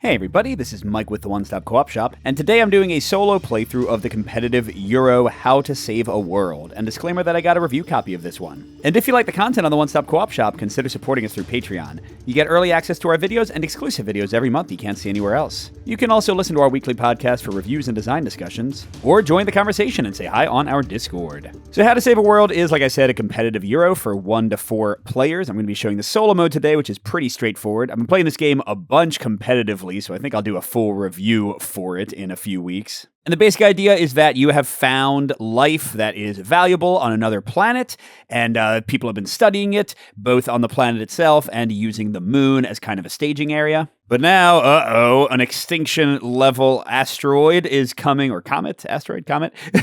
Hey everybody, this is Mike with the One Stop Co-op Shop, and today I'm doing a solo playthrough of the competitive Euro How to Save a World, and disclaimer that I got a review copy of this one. And if you like the content on the One Stop Co-op Shop, consider supporting us through Patreon. You get early access to our videos and exclusive videos every month you can't see anywhere else. You can also listen to our weekly podcast for reviews and design discussions, or join the conversation and say hi on our Discord. So How to Save a World is, like I said, a competitive Euro for 1 to 4 players. I'm going to be showing the solo mode today, which is pretty straightforward. I've been playing this game a bunch competitively, so I think I'll do a full review for it in a few weeks. And the basic idea is that you have found life that is valuable on another planet, and people have been studying it, both on the planet itself and using the moon as kind of a staging area. But now, an extinction-level asteroid is coming, or comet,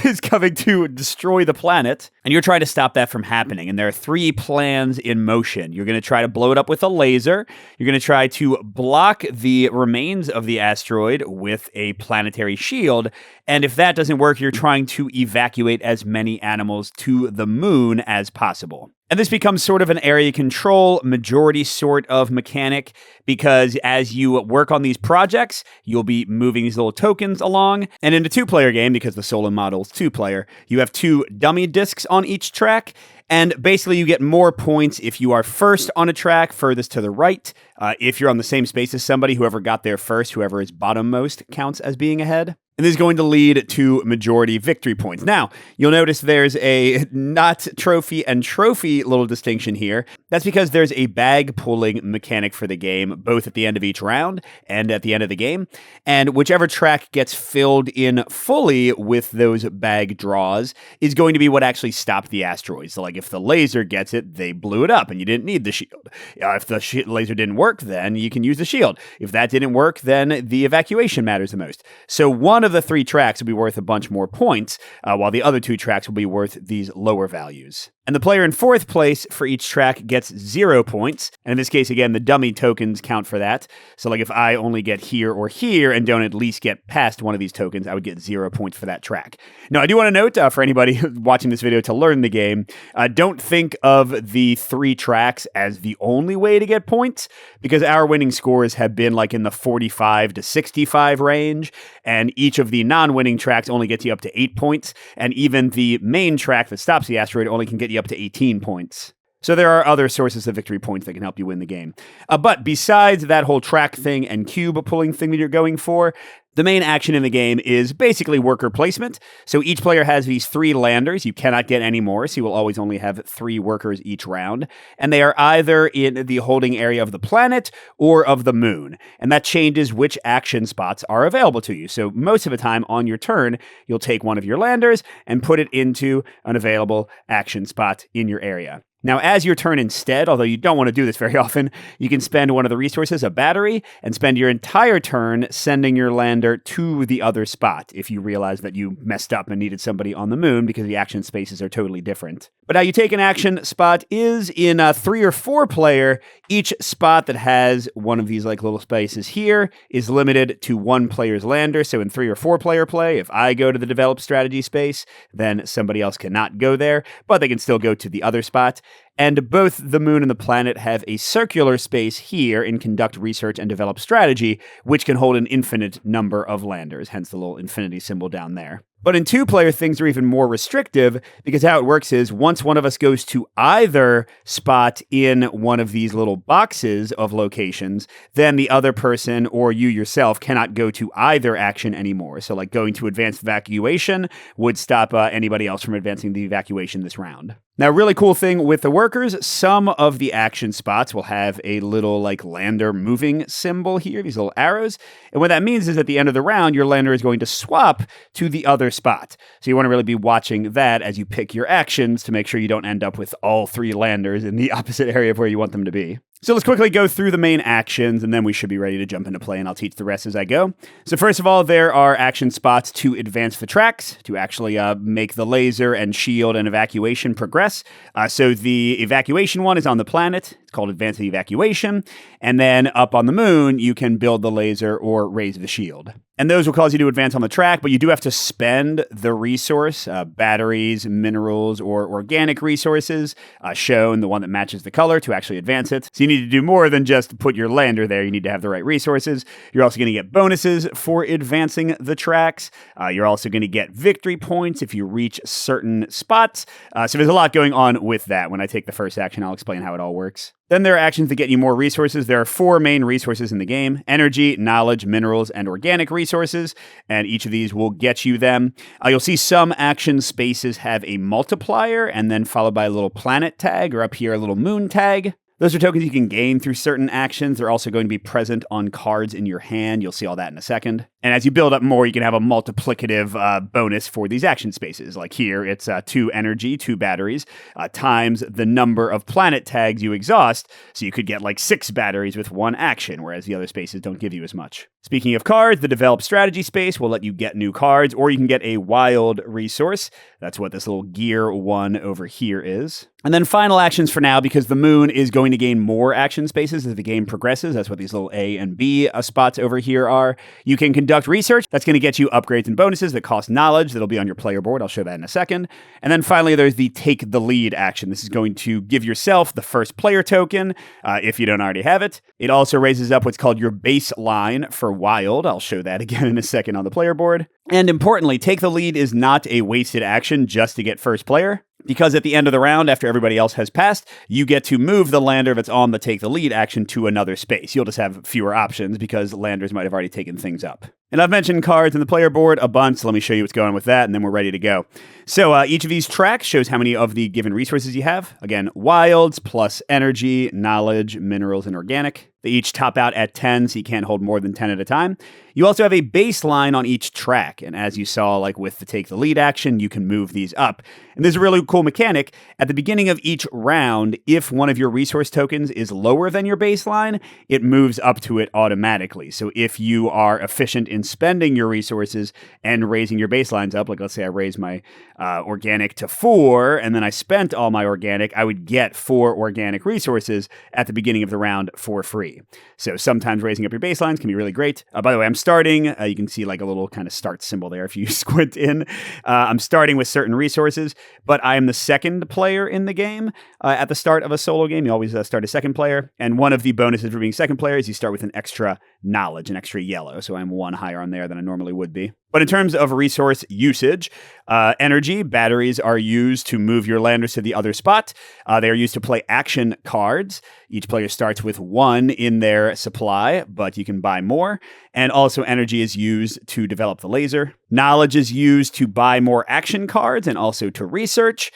is coming to destroy the planet, and you're trying to stop that from happening. And there are 3 plans in motion. You're going to try to blow it up with a laser. You're going to try to block the remains of the asteroid with a planetary shield. And if that doesn't work, you're trying to evacuate as many animals to the moon as possible. And this becomes sort of an area control majority sort of mechanic, because as you work on these projects, you'll be moving these little tokens along. And in a 2-player game, because the solo model is 2-player, you have 2 dummy discs on each track. And basically, you get more points if you are first on a track, furthest to the right. If you're on the same space as somebody, whoever got there first, whoever is bottommost counts as being ahead. And this is going to lead to majority victory points. Now, you'll notice there's a not trophy and trophy little distinction here. That's because there's a bag pulling mechanic for the game, both at the end of each round and at the end of the game. And whichever track gets filled in fully with those bag draws is going to be what actually stopped the asteroid. So like if the laser gets it, they blew it up and you didn't need the shield. If the laser didn't work, then you can use the shield. If that didn't work, then the evacuation matters the most. So one of the 3 tracks will be worth a bunch more points, while the other 2 tracks will be worth these lower values. And the player in 4th place for each track gets 0 points. And in this case, again, the dummy tokens count for that. So like if I only get here or here and don't at least get past one of these tokens, I would get 0 points for that track. Now, I do want to note for anybody watching this video to learn the game, don't think of the 3 tracks as the only way to get points, because our winning scores have been like in the 45 to 65 range, and each of the non-winning tracks only gets you up to 8 points, and even the main track that stops the asteroid only can get you up to 18 points. So there are other sources of victory points that can help you win the game. But besides that whole track thing and cube pulling thing that you're going for, the main action in the game is basically worker placement. So each player has these 3 landers. You cannot get any more, so you will always only have 3 workers each round. And they are either in the holding area of the planet or of the moon. And that changes which action spots are available to you. So most of the time on your turn, you'll take one of your landers and put it into an available action spot in your area. Now, as your turn instead, although you don't want to do this very often, you can spend one of the resources, a battery, and spend your entire turn sending your lander to the other spot if you realize that you messed up and needed somebody on the moon, because the action spaces are totally different. But how you take an action spot is in a 3 or 4 player. Each spot that has one of these like little spaces here is limited to 1 player's lander. So in 3 or 4 player play, if I go to the develop strategy space, then somebody else cannot go there, but they can still go to the other spot. And both the moon and the planet have a circular space here in conduct research and develop strategy, which can hold an infinite number of landers, hence the little infinity symbol down there. But in 2-player, things are even more restrictive, because how it works is once one of us goes to either spot in one of these little boxes of locations, then the other person or you yourself cannot go to either action anymore. So like going to advanced evacuation would stop anybody else from advancing the evacuation this round. Now, really cool thing with the workers, some of the action spots will have a little like lander moving symbol here, these little arrows. And what that means is at the end of the round, your lander is going to swap to the other spot. So you want to really be watching that as you pick your actions to make sure you don't end up with all 3 landers in the opposite area of where you want them to be. So let's quickly go through the main actions, and then we should be ready to jump into play, and I'll teach the rest as I go. So first of all, there are action spots to advance the tracks, to actually make the laser and shield and evacuation progress. So the evacuation one is on the planet. It's It's called advance the evacuation. And then up on the moon, you can build the laser or raise the shield. And those will cause you to advance on the track, but you do have to spend the resource, batteries, minerals, or organic resources, shown the one that matches the color to actually advance it. So you need to do more than just put your lander there. You need to have the right resources. You're also going to get bonuses for advancing the tracks. You're also going to get victory points if you reach certain spots. So there's a lot going on with that. When I take the first action, I'll explain how it all works. Then there are actions that get you more resources. There are 4 main resources in the game: energy, knowledge, minerals, and organic resources. And each of these will get you them. You'll see some action spaces have a multiplier and then followed by a little planet tag, or up here, a little moon tag. Those are tokens you can gain through certain actions. They're also going to be present on cards in your hand. You'll see all that in a second. And as you build up more, you can have a multiplicative bonus for these action spaces. Like here, it's 2 energy, 2 batteries, times the number of planet tags you exhaust. So you could get like 6 batteries with 1 action, whereas the other spaces don't give you as much. Speaking of cards, the develop strategy space will let you get new cards, or you can get a wild resource. That's what this little gear 1 over here is. And then final actions for now, because the moon is going to gain more action spaces as the game progresses. That's what these little A and B spots over here are. You can conduct research. That's going to get you upgrades and bonuses that cost knowledge. That'll be on your player board. I'll show that in a second. And then finally, there's the take the lead action. This is going to give yourself the first player token if you don't already have it. It also raises up what's called your baseline for wild. I'll show that again in a second on the player board. And importantly, take the lead is not a wasted action just to get first player. Because at the end of the round, after everybody else has passed, you get to move the lander that's on the take the lead action to another space. You'll just have fewer options because landers might have already taken things up. And I've mentioned cards in the player board a bunch, so let me show you what's going on with that, and then we're ready to go. So each of these tracks shows how many of the given resources you have. Again, wilds plus energy, knowledge, minerals, and organic. They each top out at 10, so you can't hold more than 10 at a time. You also have a baseline on each track, and as you saw, like with the take the lead action, you can move these up. And there's a really cool mechanic. At the beginning of each round, if one of your resource tokens is lower than your baseline, it moves up to it automatically. So if you are efficient in spending your resources and raising your baselines up, like let's say I raise my organic to 4, and then I spent all my organic, I would get 4 organic resources at the beginning of the round for free. So sometimes raising up your baselines can be really great. By the way, I'm starting, you can see like a little kind of start symbol there if you squint in. I'm starting with certain resources, but I am the second player in the game. At the start of a solo game, you always start a second player. And one of the bonuses for being second player is you start with an extra knowledge, an extra yellow. So I'm 1 higher on there than I normally would be. But in terms of resource usage, energy, batteries are used to move your landers to the other spot. They are used to play action cards. Each player starts with 1 in their supply, but you can buy more. And also energy is used to develop the laser. Knowledge is used to buy more action cards and also to research.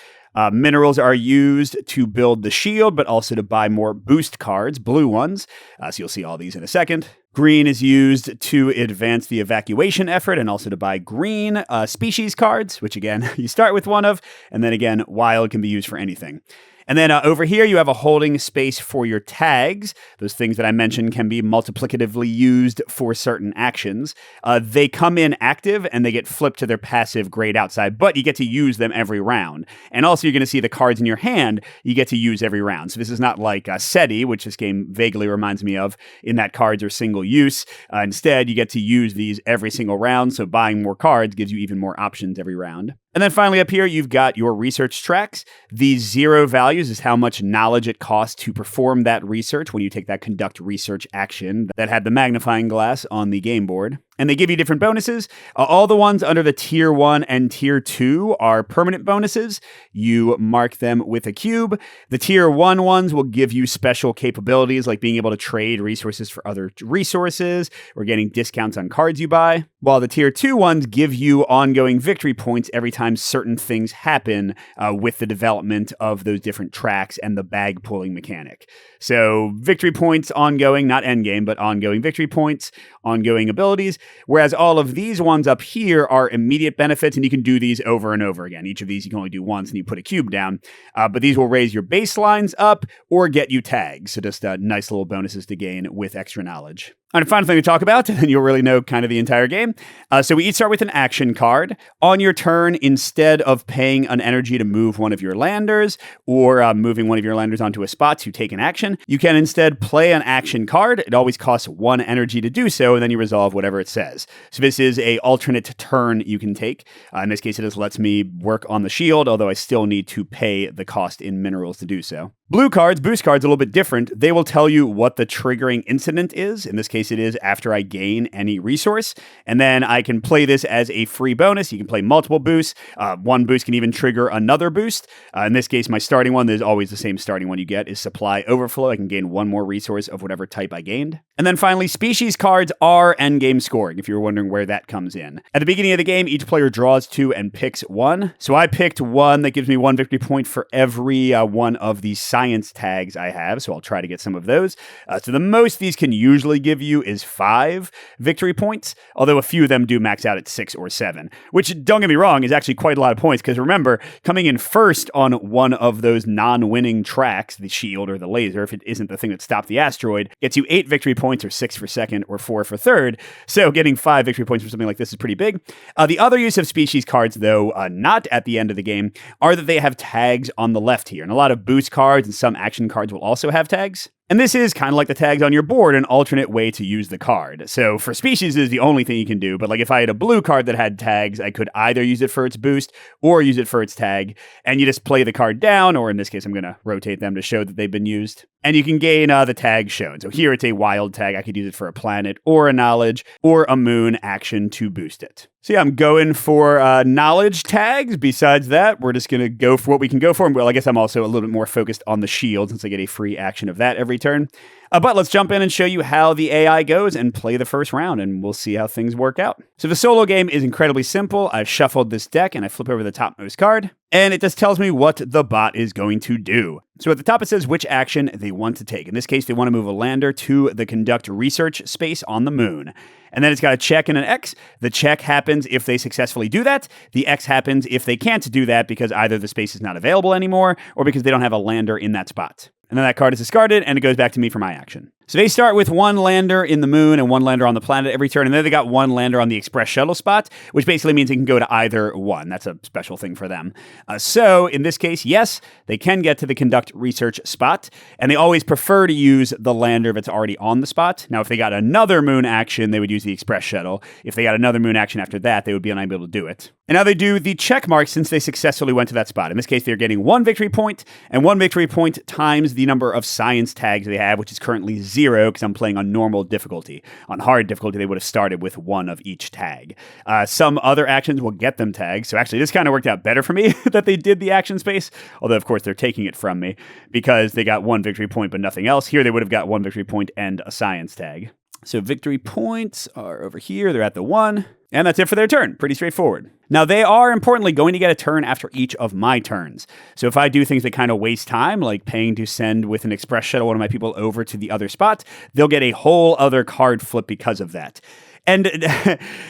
Minerals are used to build the shield, but also to buy more boost cards, blue ones. So you'll see all these in a second. Green is used to advance the evacuation effort and also to buy green species cards, which again, you start with 1 of, and then again, wild can be used for anything. And then over here, you have a holding space for your tags. Those things that I mentioned can be multiplicatively used for certain actions. They come in active and they get flipped to their passive grayed outside, but you get to use them every round. And also you're going to see the cards in your hand you get to use every round. So this is not like SETI, which this game vaguely reminds me of, in that cards are single use. Instead, you get to use these every single round. So buying more cards gives you even more options every round. And then finally up here, you've got your research tracks. The 0 values is how much knowledge it costs to perform that research when you take that conduct research action that had the magnifying glass on the game board. And they give you different bonuses. All the ones under the tier 1 and tier 2 are permanent bonuses. You mark them with a cube. The tier 1 ones will give you special capabilities like being able to trade resources for other resources or getting discounts on cards you buy. While the tier 2 ones give you ongoing victory points every time certain things happen with the development of those different tracks and the bag pulling mechanic. So victory points ongoing, not endgame, but ongoing victory points, ongoing abilities. Whereas all of these ones up here are immediate benefits, and you can do these over and over again. Each of these you can only do once, and you put a cube down. But these will raise your baselines up or get you tags. So just nice little bonuses to gain with extra knowledge. All right, final thing to talk about, and then you'll really know kind of the entire game. So we each start with an action card. On your turn, instead of paying an energy to move one of your landers or moving one of your landers onto a spot to take an action, you can instead play an action card. It always costs 1 energy to do so, and then you resolve whatever it says. So this is a alternate turn you can take. In this case, it just lets me work on the shield, although I still need to pay the cost in minerals to do so. Blue cards, boost cards, a little bit different. They will tell you what the triggering incident is. In this case, it is after I gain any resource. And then I can play this as a free bonus. You can play multiple boosts. One boost can even trigger another boost. In this case, my starting one, there's always the same starting one you get, is supply overflow. I can gain 1 more resource of whatever type I gained. And then finally, species cards are endgame scoring, if you were wondering where that comes in. At the beginning of the game, each player draws 2 and picks 1. So I picked 1 that gives me 1 victory point for every one of these science tags I have, so I'll try to get some of those. So the most these can usually give you is 5 victory points, although a few of them do max out at 6 or 7, which, don't get me wrong, is actually quite a lot of points, because remember, coming in first on one of those non-winning tracks, the shield or the laser, if it isn't the thing that stopped the asteroid, gets you 8 victory points, or 6 for second, or 4 for third, so getting 5 victory points for something like this is pretty big. The other use of species cards, though, not at the end of the game, are that they have tags on the left here, and a lot of boost cards and some action cards will also have tags. And this is kind of like the tags on your board, an alternate way to use the card. So for species is the only thing you can do, but like if I had a blue card that had tags, I could either use it for its boost or use it for its tag, and you just play the card down, or in this case, I'm going to rotate them to show that they've been used. And you can gain the tag shown. So here it's a wild tag. I could use it for a planet or a knowledge or a moon action to boost it. So yeah, I'm going for knowledge tags. Besides that, we're just going to go for what we can go for. Well, I guess I'm also a little bit more focused on the shield since I get a free action of that every turn. But let's jump in and show you how the AI goes and play the first round, and we'll see how things work out. So the solo game is incredibly simple. I've shuffled this deck, and I flip over the topmost card, and it just tells me what the bot is going to do. So at the top, it says which action they want to take. In this case, they want to move a lander to the conduct research space on the moon. And then it's got a check and an X. The check happens if they successfully do that. The X happens if they can't do that because either the space is not available anymore or because they don't have a lander in that spot. And then that card is discarded, and it goes back to me for my action. So they start with 1 lander in the moon and 1 lander on the planet every turn, and then they got 1 lander on the express shuttle spot, which basically means they can go to either one. That's a special thing for them. So in this case, yes, they can get to the conduct research spot, and they always prefer to use the lander if it's already on the spot. Now, if they got another moon action, they would use the express shuttle. If they got another moon action after that, they would be unable to do it. And now they do the check mark since they successfully went to that spot. In this case, they're getting 1 victory point, and 1 victory point times the number of science tags they have, which is currently 0 because I'm playing on normal difficulty. On hard difficulty, they would have started with 1 of each tag. Some other actions will get them tags. So actually, this kind of worked out better for me that they did the action space. Although, of course, they're taking it from me because they got 1 victory point but nothing else. Here, they would have got 1 victory point and a science tag. So victory points are over here. They're at the 1. And that's it for their turn. Pretty straightforward. Now, they are, importantly, going to get a turn after each of my turns. So if I do things that kind of waste time, like paying to send with an express shuttle one of my people over to the other spot, they'll get a whole other card flip because of that. And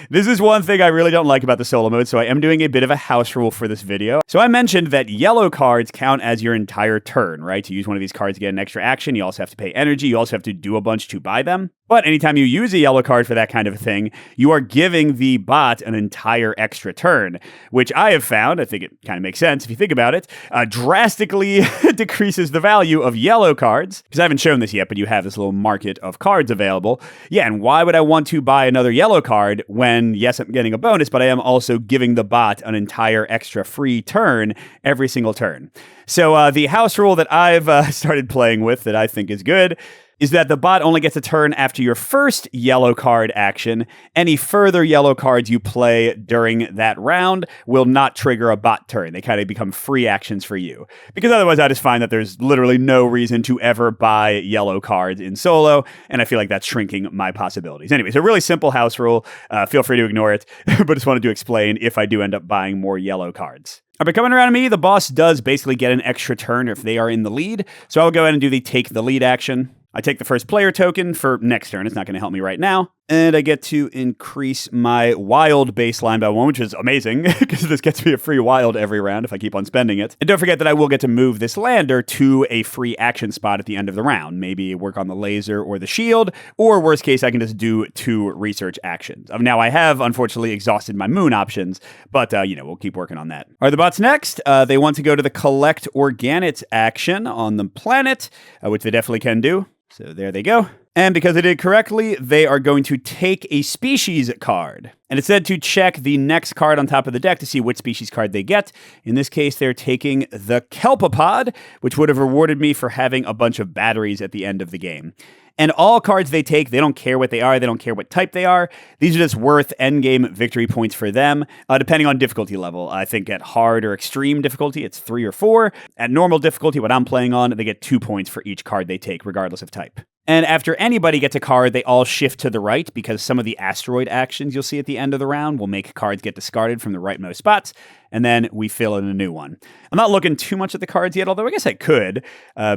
this is one thing I really don't like about the solo mode, so I am doing a bit of a house rule for this video. So I mentioned that yellow cards count as your entire turn, right? To use one of these cards to get an extra action, you also have to pay energy, you also have to do a bunch to buy them. But anytime you use a yellow card for that kind of thing, you are giving the bot an entire extra turn, which I have found, I think it kind of makes sense if you think about it, drastically decreases the value of yellow cards. Because I haven't shown this yet, but you have this little market of cards available. Yeah, and why would I want to buy another yellow card when, yes, I'm getting a bonus, but I am also giving the bot an entire extra free turn every single turn. So the house rule that I've started playing with that I think is good is that the bot only gets a turn after your first yellow card action. Any further yellow cards you play during that round will not trigger a bot turn. They kind of become free actions for you. Because otherwise I just find that there's literally no reason to ever buy yellow cards in solo, and I feel like that's shrinking my possibilities. Anyway, so a really simple house rule. Feel free to ignore it, but just wanted to explain if I do end up buying more yellow cards. All right, coming around to me, the boss does basically get an extra turn if they are in the lead. So I'll go ahead and do the take the lead action. I take the first player token for next turn. It's not going to help me right now. And I get to increase my wild baseline by 1, which is amazing, because this gets me a free wild every round if I keep on spending it. And don't forget that I will get to move this lander to a free action spot at the end of the round. Maybe work on the laser or the shield, or worst case, I can just do 2 research actions. Now, I have, unfortunately, exhausted my moon options, but, we'll keep working on that. Are the bots next? They want to go to the collect organics action on the planet, which they definitely can do. So there they go. And because they did correctly, they are going to take a species card. And it said to check the next card on top of the deck to see which species card they get. In this case, they're taking the Kelpopod, which would have rewarded me for having a bunch of batteries at the end of the game. And all cards they take, they don't care what they are, they don't care what type they are. These are just worth endgame victory points for them, depending on difficulty level. I think at hard or extreme difficulty, it's 3 or 4. At normal difficulty, what I'm playing on, they get 2 points for each card they take, regardless of type. And after anybody gets a card, they all shift to the right, because some of the asteroid actions you'll see at the end of the round will make cards get discarded from the rightmost spots, and then we fill in a new one. I'm not looking too much at the cards yet, although I guess I could,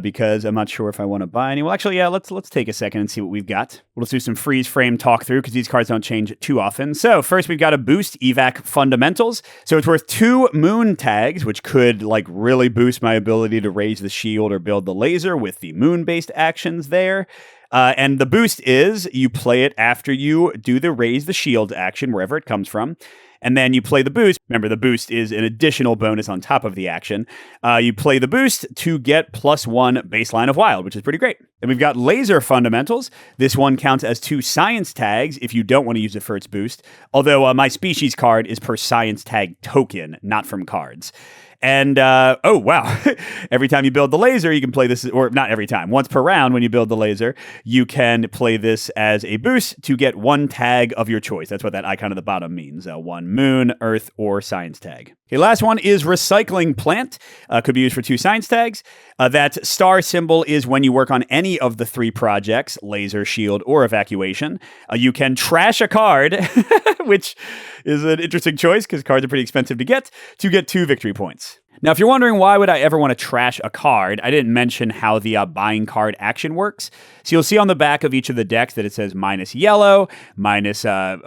because I'm not sure if I want to buy any. Well, actually, yeah, let's take a second and see what we've got. We'll just do some freeze frame talk through, because these cards don't change too often. So first, we've got a boost evac fundamentals. So it's worth 2 moon tags, which could really boost my ability to raise the shield or build the laser with the moon-based actions there. And the boost is you play it after you do the raise the shield action, wherever it comes from. And then you play the boost. Remember, the boost is an additional bonus on top of the action. You play the boost to get +1 baseline of wild, which is pretty great. And we've got laser fundamentals. This one counts as 2 science tags if you don't want to use it for its boost. Although my species card is per science tag token, not from cards. And, oh, wow. Every time you build the laser, you can play this, or not every time. Once per round when you build the laser, you can play this as a boost to get 1 tag of your choice. That's what that icon at the bottom means. 1 moon, earth, or science tag. Okay, last one is recycling plant. Could be used for 2 science tags. That star symbol is when you work on any of the 3 projects, laser, shield, or evacuation. You can trash a card, which is an interesting choice because cards are pretty expensive to get 2 victory points. Now, if you're wondering why would I ever want to trash a card, I didn't mention how the buying card action works. So you'll see on the back of each of the decks that it says minus yellow, minus knowledge,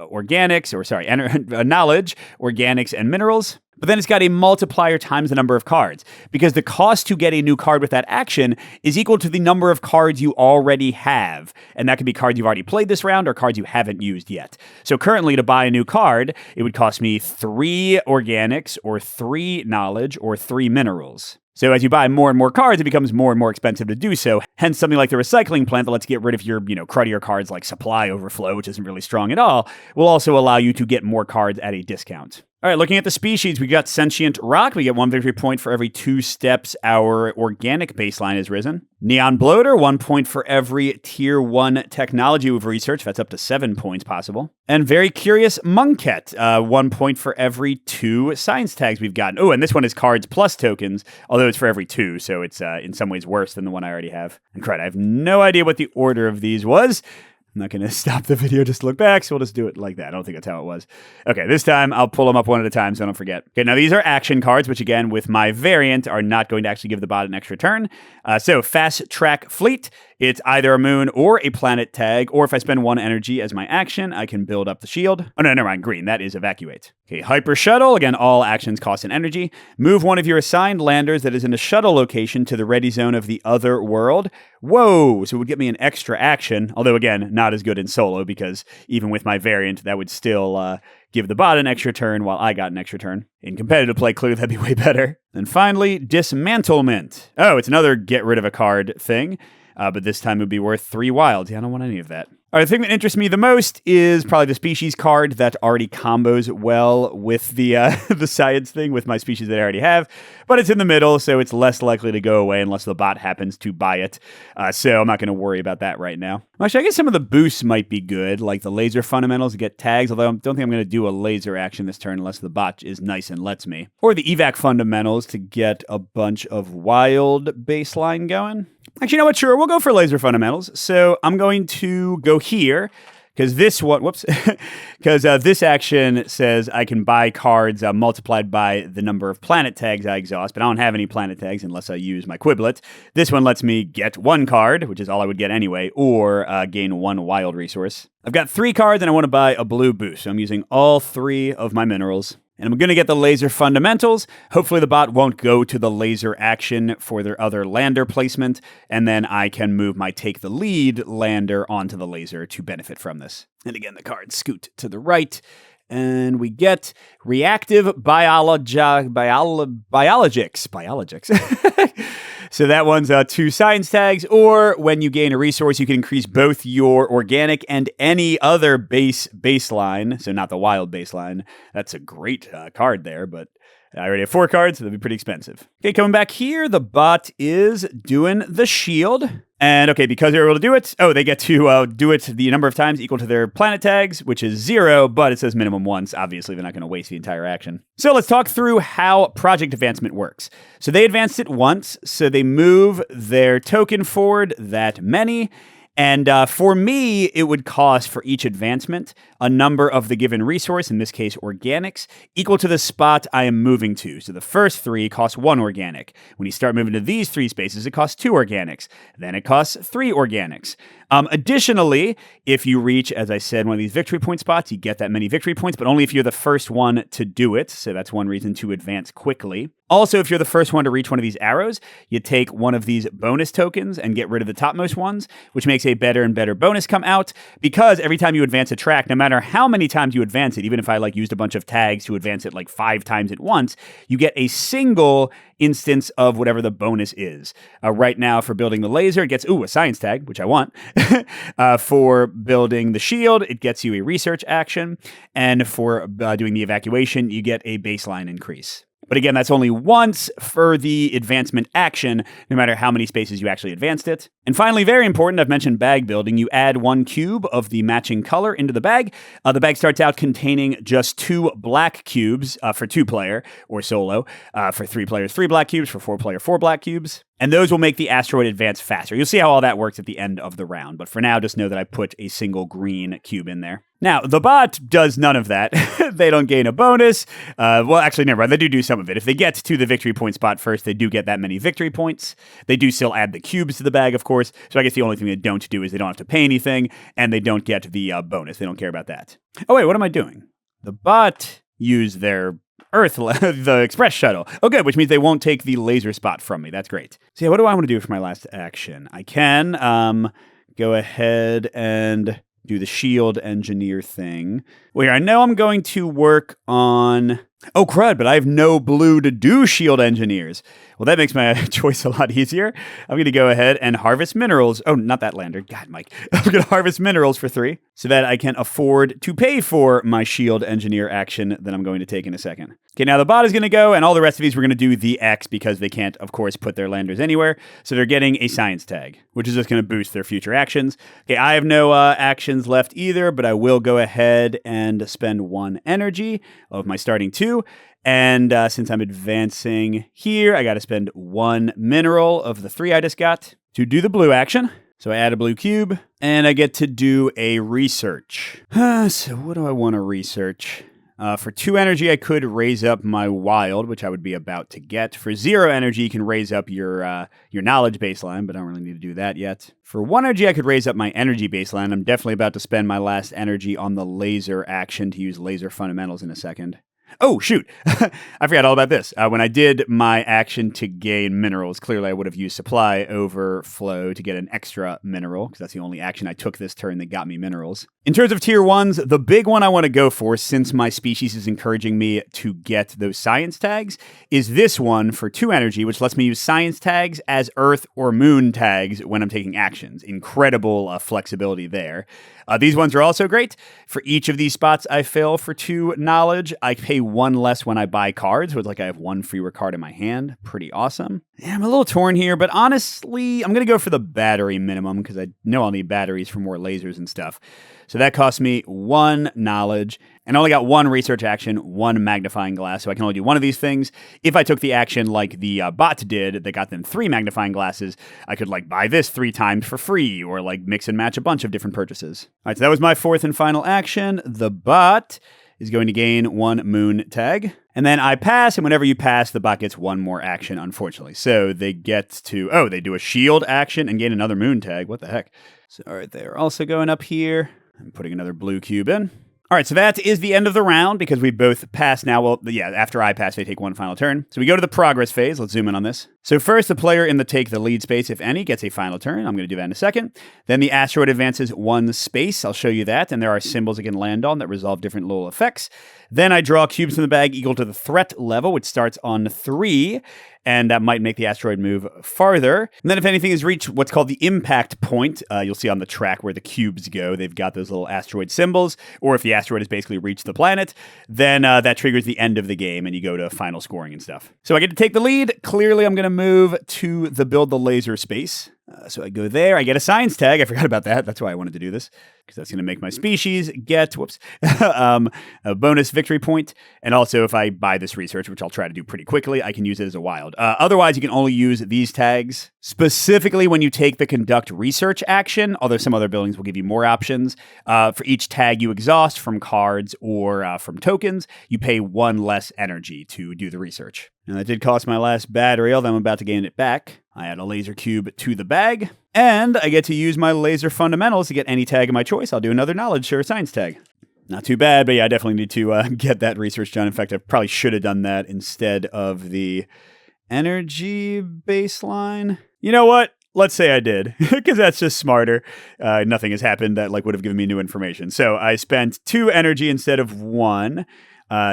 organics, and minerals. But then it's got a multiplier times the number of cards, because the cost to get a new card with that action is equal to the number of cards you already have. And that could be cards you've already played this round or cards you haven't used yet. So currently, to buy a new card, it would cost me 3 organics or 3 knowledge or 3 minerals. So as you buy more and more cards, it becomes more and more expensive to do so. Hence, something like the recycling plant that lets you get rid of your, cruddier cards like supply overflow, which isn't really strong at all, will also allow you to get more cards at a discount. All right, looking at the species, we got sentient rock. We get 1 victory point for every 2 steps our organic baseline is risen. Neon bloater, 1 point for every tier 1 technology we've researched. That's up to 7 points possible. And very curious monkette, 1 point for every 2 science tags we've gotten. Oh, and this one is cards plus tokens, although it's for every 2, so it's in some ways worse than the one I already have. And crud, I have no idea what the order of these was. I'm not going to stop the video just to look back, so we'll just do it like that. I don't think that's how it was. Okay, this time I'll pull them up one at a time so I don't forget. Okay, now these are action cards, which again, with my variant, are not going to actually give the bot an extra turn. So Fast Track Fleet, it's either a moon or a planet tag, or if I spend 1 energy as my action, I can build up the shield. Oh, no, never mind, green, that is Evacuate. Okay, Hyper Shuttle, again, all actions cost an energy. Move 1 of your assigned landers that is in a shuttle location to the ready zone of the other world. Whoa, so it would get me an extra action, although again, not as good in solo, because even with my variant, that would still give the bot an extra turn while I got an extra turn. In competitive play, clearly that'd be way better. And finally, Dismantlement. Oh, it's another get rid of a card thing, but this time it would be worth 3 wilds. Yeah, I don't want any of that. All right, the thing that interests me the most is probably the species card that already combos well with the the science thing with my species that I already have, but it's in the middle, so it's less likely to go away unless the bot happens to buy it. So I'm not going to worry about that right now. Actually, I guess some of the boosts might be good, like the laser fundamentals to get tags, although I don't think I'm going to do a laser action this turn unless the bot is nice and lets me. Or the evac fundamentals to get a bunch of wild baseline going. Actually, you know what? Sure, we'll go for laser fundamentals. So I'm going to go here, Because this one, whoops, because this action says I can buy cards multiplied by the number of planet tags I exhaust, but I don't have any planet tags unless I use my Quiblet. This one lets me get 1 card, which is all I would get anyway, or gain 1 wild resource. I've got 3 cards and I want to buy a blue boost, so I'm using all 3 of my minerals. And I'm going to get the laser fundamentals. Hopefully the bot won't go to the laser action for their other lander placement, and then I can move my take the lead lander onto the laser to benefit from this. And again, the cards scoot to the right, and we get reactive biologics. So that one's 2 science tags, or when you gain a resource, you can increase both your organic and any other baseline. So not the wild baseline. That's a great card there, but I already have 4 cards, so that'd be pretty expensive. Okay, coming back here, the bot is doing the shield. And okay, because they're able to do it, they get to do it the number of times equal to their planet tags, which is 0, but it says minimum once. Obviously, they're not going to waste the entire action. So let's talk through how project advancement works. So they advanced it once, so they move their token forward that many. And for me, it would cost for each advancement a number of the given resource, in this case organics, equal to the spot I am moving to. So the first 3 cost 1 organic. When you start moving to these 3 spaces, it costs 2 organics. Then it costs 3 organics. Additionally, if you reach, as I said, one of these victory point spots, you get that many victory points, but only if you're the first one to do it. So that's one reason to advance quickly. Also, if you're the first one to reach one of these arrows, you take one of these bonus tokens and get rid of the topmost ones, which makes a better and better bonus come out, because every time you advance a track, no matter how many times you advance it, even if I used a bunch of tags to advance it 5 times at once, you get a single instance of whatever the bonus is. Right now, for building the laser, it gets, a science tag, which I want. For building the shield, it gets you a research action. And for doing the evacuation, you get a baseline increase. But again, that's only once for the advancement action, no matter how many spaces you actually advanced it. And finally, very important, I've mentioned bag building. You add 1 cube of the matching color into the bag. The bag starts out containing just 2 black cubes for 2-player or solo. For 3 players, 3 black cubes. For 4-player, 4 black cubes. And those will make the asteroid advance faster. You'll see how all that works at the end of the round. But for now, just know that I put a single green cube in there. Now, the bot does none of that. They don't gain a bonus. Well, actually, never mind. They do some of it. If they get to the victory point spot first, they do get that many victory points. They do still add the cubes to the bag, of course. So I guess the only thing they don't do is they don't have to pay anything, and they don't get the bonus. They don't care about that. Oh, wait, what am I doing? The bot used their Earth, the express shuttle. Oh, good, which means they won't take the laser spot from me. That's great. So yeah, what do I want to do for my last action? I can go ahead and do the shield engineer thing. Well, here, I know I'm going to work on... Oh, crud, but I have no blue to do shield engineers. Well, that makes my choice a lot easier. I'm going to go ahead and harvest minerals. Oh, not that lander. God, Mike. I'm going to harvest minerals for 3 so that I can afford to pay for my shield engineer action that I'm going to take in a second. Okay, now the bot is going to go, and all the rest of these we're going to do the X because they can't, of course, put their landers anywhere. So they're getting a science tag, which is just going to boost their future actions. Okay, I have no actions left either, but I will go ahead and spend 1 energy of my starting 2. And since I'm advancing here, I got to spend 1 mineral of the 3 I just got to do the blue action. So I add a blue cube, and I get to do a research. So what do I want to research? For 2 energy, I could raise up my wild, which I would be about to get. For 0 energy, you can raise up your knowledge baseline, but I don't really need to do that yet. For 1 energy, I could raise up my energy baseline. I'm definitely about to spend my last energy on the laser action to use laser fundamentals in a second. Oh, shoot. I forgot all about this. When I did my action to gain minerals, clearly I would have used supply overflow to get an extra mineral, because that's the only action I took this turn that got me minerals. In terms of tier 1s, the big one I want to go for, since my species is encouraging me to get those science tags, is this one for 2 energy, which lets me use science tags as Earth or Moon tags when I'm taking actions. Incredible flexibility there. These ones are also great. For each of these spots I fail for 2 knowledge, I pay 1 less when I buy cards, so it's like I have 1 fewer card in my hand. Pretty awesome. Yeah, I'm a little torn here, but honestly, I'm going to go for the battery minimum because I know I'll need batteries for more lasers and stuff. So that costs me 1 knowledge, And I only got one research action, one magnifying glass, so I can only do one of these things. If I took the action like the bot did that got them 3 magnifying glasses, I could like buy this 3 times for free or like mix and match a bunch of different purchases. All right, so that was my 4th and final action. The bot is going to gain 1 moon tag. And then I pass, and whenever you pass, the bot gets 1 more action, unfortunately. So they get to, they do a shield action and gain another moon tag. What the heck? So, all right, they're also going up here. I'm putting another blue cube in. All right, so that is the end of the round because we both passed now. Well, yeah, after I pass, they take 1 final turn. So we go to the progress phase. Let's zoom in on this. So first, the player in the take the lead space, if any, gets a final turn. I'm going to do that in a second. Then the asteroid advances 1 space. I'll show you that. And there are symbols it can land on that resolve different little effects. Then I draw cubes from the bag equal to the threat level, which starts on 3. And that might make the asteroid move farther. And then if anything has reached what's called the impact point, you'll see on the track where the cubes go, they've got those little asteroid symbols. Or if the asteroid has basically reached the planet, then that triggers the end of the game and you go to final scoring and stuff. So I get to take the lead. Clearly, I'm going to move to the build the laser space. So I go there. I get a science tag. I forgot about that. That's why I wanted to do this, because that's going to make my species get, a bonus victory point. And also, if I buy this research, which I'll try to do pretty quickly, I can use it as a wild. Otherwise, you can only use these tags specifically when you take the conduct research action, although some other buildings will give you more options. For each tag you exhaust from cards or from tokens, you pay 1 less energy to do the research. And that did cost my last battery, although I'm about to gain it back. I add a laser cube to the bag, and I get to use my laser fundamentals to get any tag of my choice. I'll do another knowledge or science tag. Not too bad, but yeah, I definitely need to get that research done. In fact, I probably should have done that instead of the energy baseline. You know what? Let's say I did, because that's just smarter. Nothing has happened that would have given me new information. So I spent 2 energy instead of 1.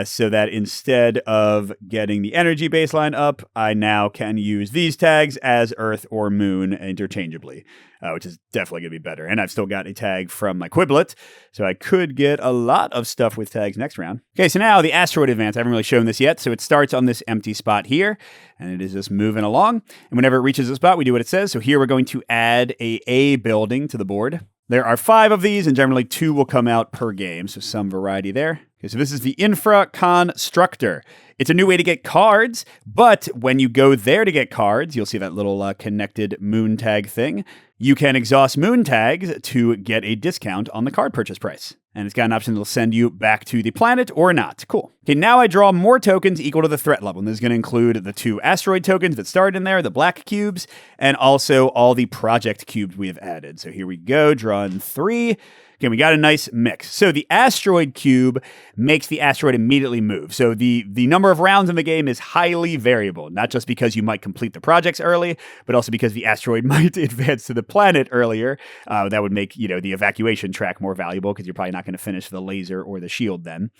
So that instead of getting the energy baseline up, I now can use these tags as Earth or Moon interchangeably, which is definitely going to be better. And I've still got a tag from my Quiblet, so I could get a lot of stuff with tags next round. Okay, so now the asteroid advance. I haven't really shown this yet, so it starts on this empty spot here, and it is just moving along. And whenever it reaches a spot, we do what it says. So here we're going to add a building to the board. There are 5 of these, and generally 2 will come out per game, so some variety there. Okay, so this is the Infra Constructor. It's a new way to get cards, but when you go there to get cards, you'll see that little connected moon tag thing. You can exhaust moon tags to get a discount on the card purchase price. And it's got an option that'll send you back to the planet or not. Cool. Okay, now I draw more tokens equal to the threat level. And this is going to include the 2 asteroid tokens that started in there, the black cubes, and also all the project cubes we have added. So here we go, drawing 3. Okay, we got a nice mix. So the asteroid cube makes the asteroid immediately move. So the number of rounds in the game is highly variable, not just because you might complete the projects early, but also because the asteroid might advance to the planet earlier. That would make, the evacuation track more valuable because you're probably not going to finish the laser or the shield then.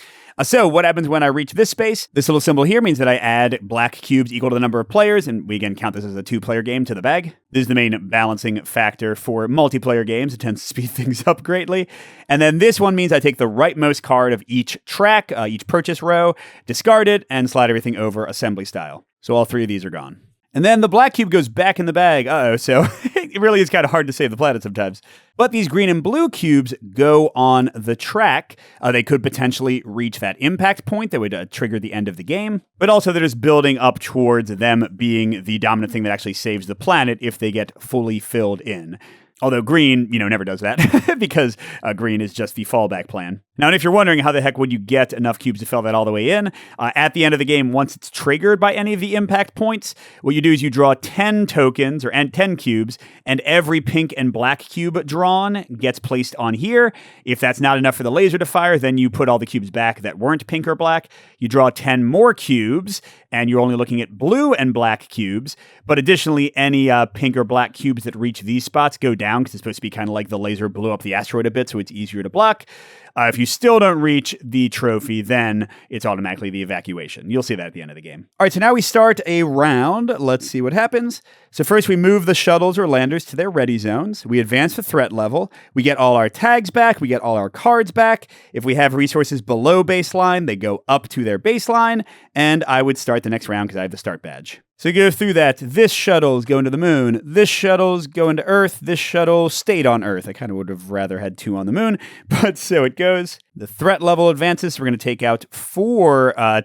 So what happens when I reach this space? This little symbol here means that I add black cubes equal to the number of players, and we again count this as a 2-player game to the bag. This is the main balancing factor for multiplayer games. It tends to speed things up greatly. And then this one means I take the rightmost card of each track, each purchase row, discard it, and slide everything over assembly style. So all 3 of these are gone. And then the black cube goes back in the bag. So it really is kind of hard to save the planet sometimes. But these green and blue cubes go on the track. They could potentially reach that impact point that would trigger the end of the game. But also they're just building up towards them being the dominant thing that actually saves the planet if they get fully filled in. Although green, never does that because green is just the fallback plan. Now, and if you're wondering how the heck would you get enough cubes to fill that all the way in, at the end of the game, once it's triggered by any of the impact points, what you do is you draw 10 tokens or 10 cubes, and every pink and black cube drawn gets placed on here. If that's not enough for the laser to fire, then you put all the cubes back that weren't pink or black. You draw 10 more cubes, and you're only looking at blue and black cubes. But additionally, any pink or black cubes that reach these spots go down because it's supposed to be kind of like the laser blew up the asteroid a bit, so it's easier to block. If you still don't reach the trophy, then it's automatically the evacuation. You'll see that at the end of the game. All right, so now we start a round. Let's see what happens. So first we move the shuttles or landers to their ready zones. We advance the threat level. We get all our tags back. We get all our cards back. If we have resources below baseline, they go up to their baseline. And I would start the next round because I have the start badge. So go through that. This shuttle's going to the moon. This shuttle's going to Earth. This shuttle stayed on Earth. I kind of would have rather had 2 on the moon, but so it goes. The threat level advances. So we're going to take out 4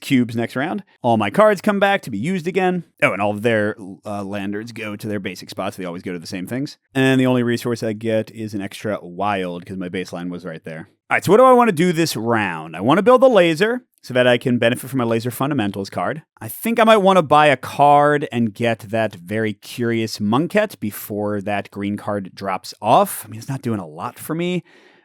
cubes next round. All my cards come back to be used again. Oh, and all of their landers go to their basic spots. They always go to the same things. And the only resource I get is an extra wild because my baseline was right there. All right, so what do I want to do this round? I want to build a laser so that I can benefit from my laser fundamentals card. I think I might want to buy a card and get that very curious Monket before that green card drops off. I mean, it's not doing a lot for me,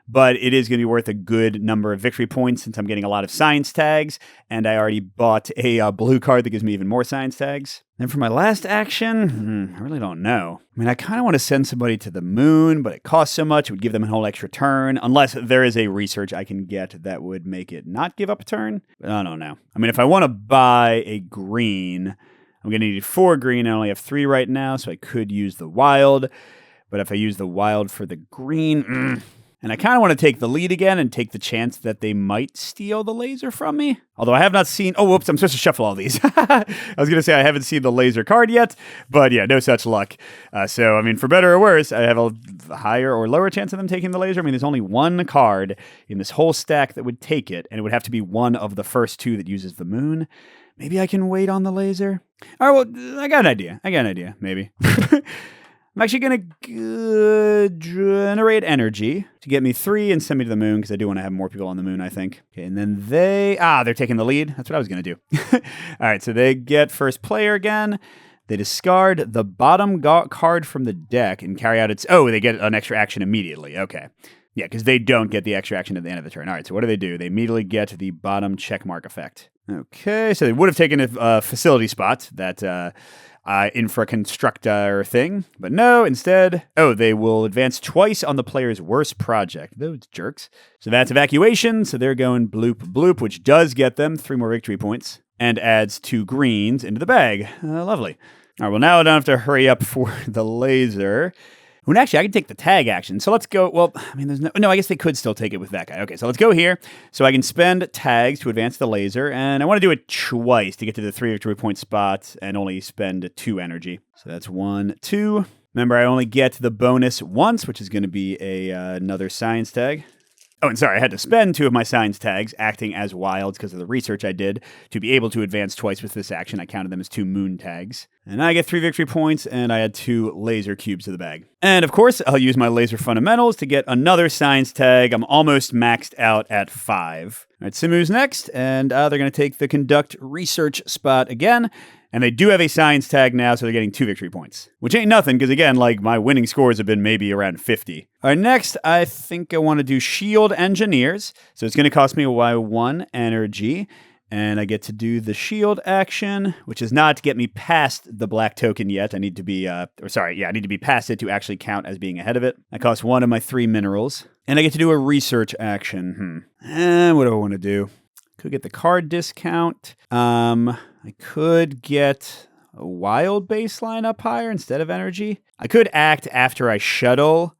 but it is going to be worth a good number of victory points since I'm getting a lot of science tags, and I already bought a blue card that gives me even more science tags. And for my last action, I really don't know. I mean, I kind of want to send somebody to the moon, but it costs so much, it would give them a whole extra turn, unless there is a research I can get that would make it not give up a turn. But I don't know. I mean, if I want to buy a green, I'm going to need 4 green. I only have 3 right now, so I could use the wild. But if I use the wild for the green, and I kind of want to take the lead again and take the chance that they might steal the laser from me. Although I have not seen... Oh, whoops, I'm supposed to shuffle all these. I was going to say I haven't seen the laser card yet, but yeah, no such luck. So, I mean, for better or worse, I have a higher or lower chance of them taking the laser. I mean, there's only 1 card in this whole stack that would take it, and it would have to be one of the first 2 that uses the moon. Maybe I can wait on the laser? All right, well, I got an idea, maybe. I'm actually going to generate energy to get me 3 and send me to the moon because I do want to have more people on the moon, I think. Okay, and then they're taking the lead. That's what I was going to do. All right, so they get first player again. They discard the bottom card from the deck and carry out they get an extra action immediately. Okay. Yeah, because they don't get the extra action at the end of the turn. All right, so what do? They immediately get the bottom checkmark effect. Okay, so they would have taken a facility spot that... infraconstructor thing, but no, instead, they will advance twice on the player's worst project. Those jerks. So that's evacuation, so they're going bloop bloop, which does get them 3 more victory points and adds 2 greens into the bag. Lovely. All right, well, now I don't have to hurry up for the laser. Well, actually, I can take the tag action. So let's go. Well, I mean, there's no, I guess they could still take it with that guy. Okay, so let's go here. So I can spend tags to advance the laser, and I want to do it twice to get to the 3 victory point spot and only spend 2 energy. So that's 1, 2. Remember, I only get the bonus once, which is going to be another science tag. Oh, and sorry, I had to spend 2 of my science tags acting as wilds because of the research I did to be able to advance twice with this action. I counted them as 2 moon tags. And I get 3 victory points, and I add 2 laser cubes to the bag. And of course, I'll use my laser fundamentals to get another science tag. I'm almost maxed out at 5. All right, Simu's next, and they're going to take the conduct research spot again. And they do have a science tag now, so they're getting 2 victory points. Which ain't nothing, because again, my winning scores have been maybe around 50. All right, next, I think I want to do Shield Engineers. So it's going to cost me a Y1 energy. And I get to do the shield action, which is not to get me past the black token yet. I need to be, I need to be past it to actually count as being ahead of it. That costs 1 of my 3 minerals. And I get to do a research action. And what do I want to do? Could get the card discount. I could get a wild baseline up higher instead of energy. I could act after I shuttle,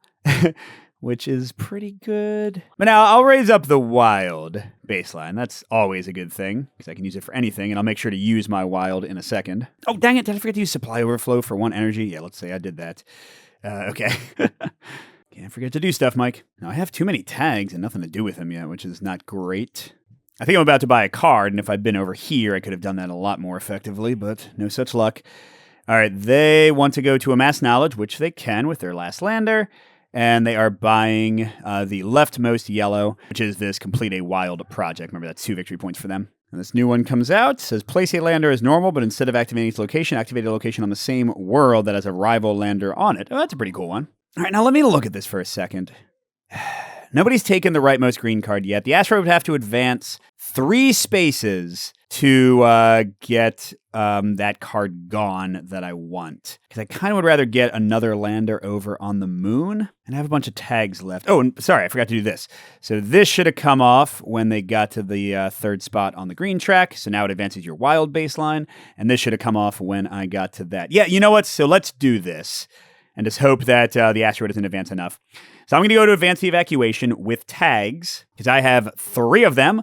which is pretty good. But now I'll raise up the wild baseline. That's always a good thing because I can use it for anything, and I'll make sure to use my wild in a second. Oh, dang it. Did I forget to use supply overflow for 1 energy? Yeah, let's say I did that. Okay. Can't forget to do stuff, Mike. Now, I have too many tags and nothing to do with them yet, which is not great. I think I'm about to buy a card, and if I'd been over here, I could have done that a lot more effectively, but no such luck. All right, they want to go to amass knowledge, which they can with their last lander, and they are buying the leftmost yellow, which is this complete a wild project. Remember, that's 2 victory points for them. And this new one comes out, says place a lander as normal, but instead of activating its location, activate a location on the same world that has a rival lander on it. Oh, that's a pretty cool one. All right, now let me look at this for a second. Nobody's taken the rightmost green card yet. The asteroid would have to advance 3 spaces to get that card gone that I want. Because I kind of would rather get another lander over on the moon and have a bunch of tags left. Oh, and sorry, I forgot to do this. So this should have come off when they got to the 3rd spot on the green track. So now it advances your wild baseline. And this should have come off when I got to that. Yeah, you know what? So let's do this and just hope that the asteroid doesn't advance enough. So I'm going to go to advance the evacuation with tags, because I have 3 of them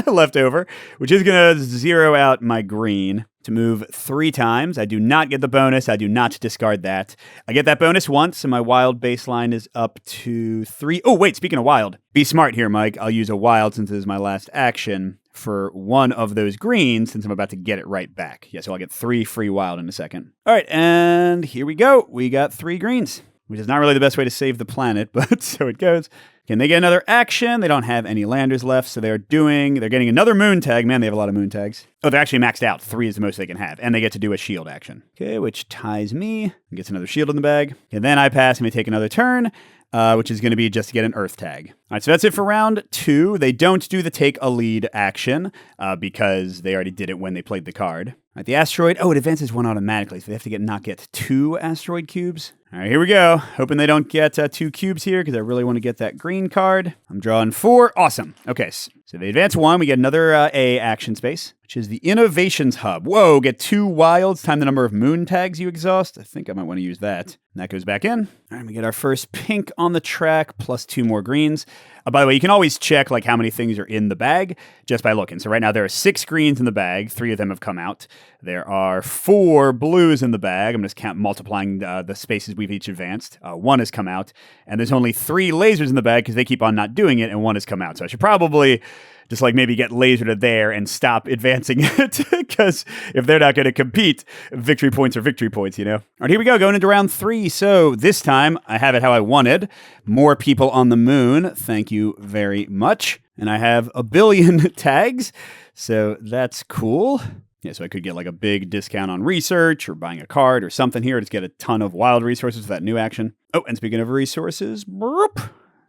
left over, which is going to zero out my green. to move 3 times. I do not get the bonus. I do not discard that. I get that bonus once, and my wild baseline is up to 3. Oh, wait, speaking of wild, be smart here, Mike. I'll use a wild since this is my last action for one of those greens since I'm about to get it right back. Yeah, so I'll get 3 free wild in a second. All right, and here we go. We got 3 greens, which is not really the best way to save the planet, but so it goes. Can they get another action? They don't have any landers left, so they're getting another moon tag. Man, they have a lot of moon tags. Oh, they're actually maxed out. 3 is the most they can have, and they get to do a shield action. Okay, which ties me and gets another shield in the bag. And then I pass and we take another turn, which is going to be just to get an earth tag. All right, so that's it for round 2. They don't do the take a lead action because they already did it when they played the card. All right, the asteroid, it advances 1 automatically, so they have to not get 2 asteroid cubes. All right, here we go. Hoping they don't get 2 cubes here because I really want to get that green card. I'm drawing 4. Awesome. Okay, so they advance 1. We get another A action space, which is the Innovations Hub. Whoa, get 2 wilds, time the number of moon tags you exhaust. I think I might want to use that. And that goes back in. All right, we get our first pink on the track, plus 2 more greens. By the way, you can always check how many things are in the bag just by looking. So right now there are 6 greens in the bag. 3 of them have come out. There are 4 blues in the bag. I'm just multiplying the spaces we've each advanced. 1 has come out. And there's only 3 lasers in the bag because they keep on not doing it, and 1 has come out. So I should probably just maybe get laser to there and stop advancing it because if they're not going to compete, victory points are victory points, All right, here we go, going into round 3. So this time I have it how I wanted. More people on the moon. Thank you very much. And I have 1 billion tags. So that's cool. Yeah, so I could get a big discount on research or buying a card or something here. Just get a ton of wild resources for that new action. Oh, and speaking of resources,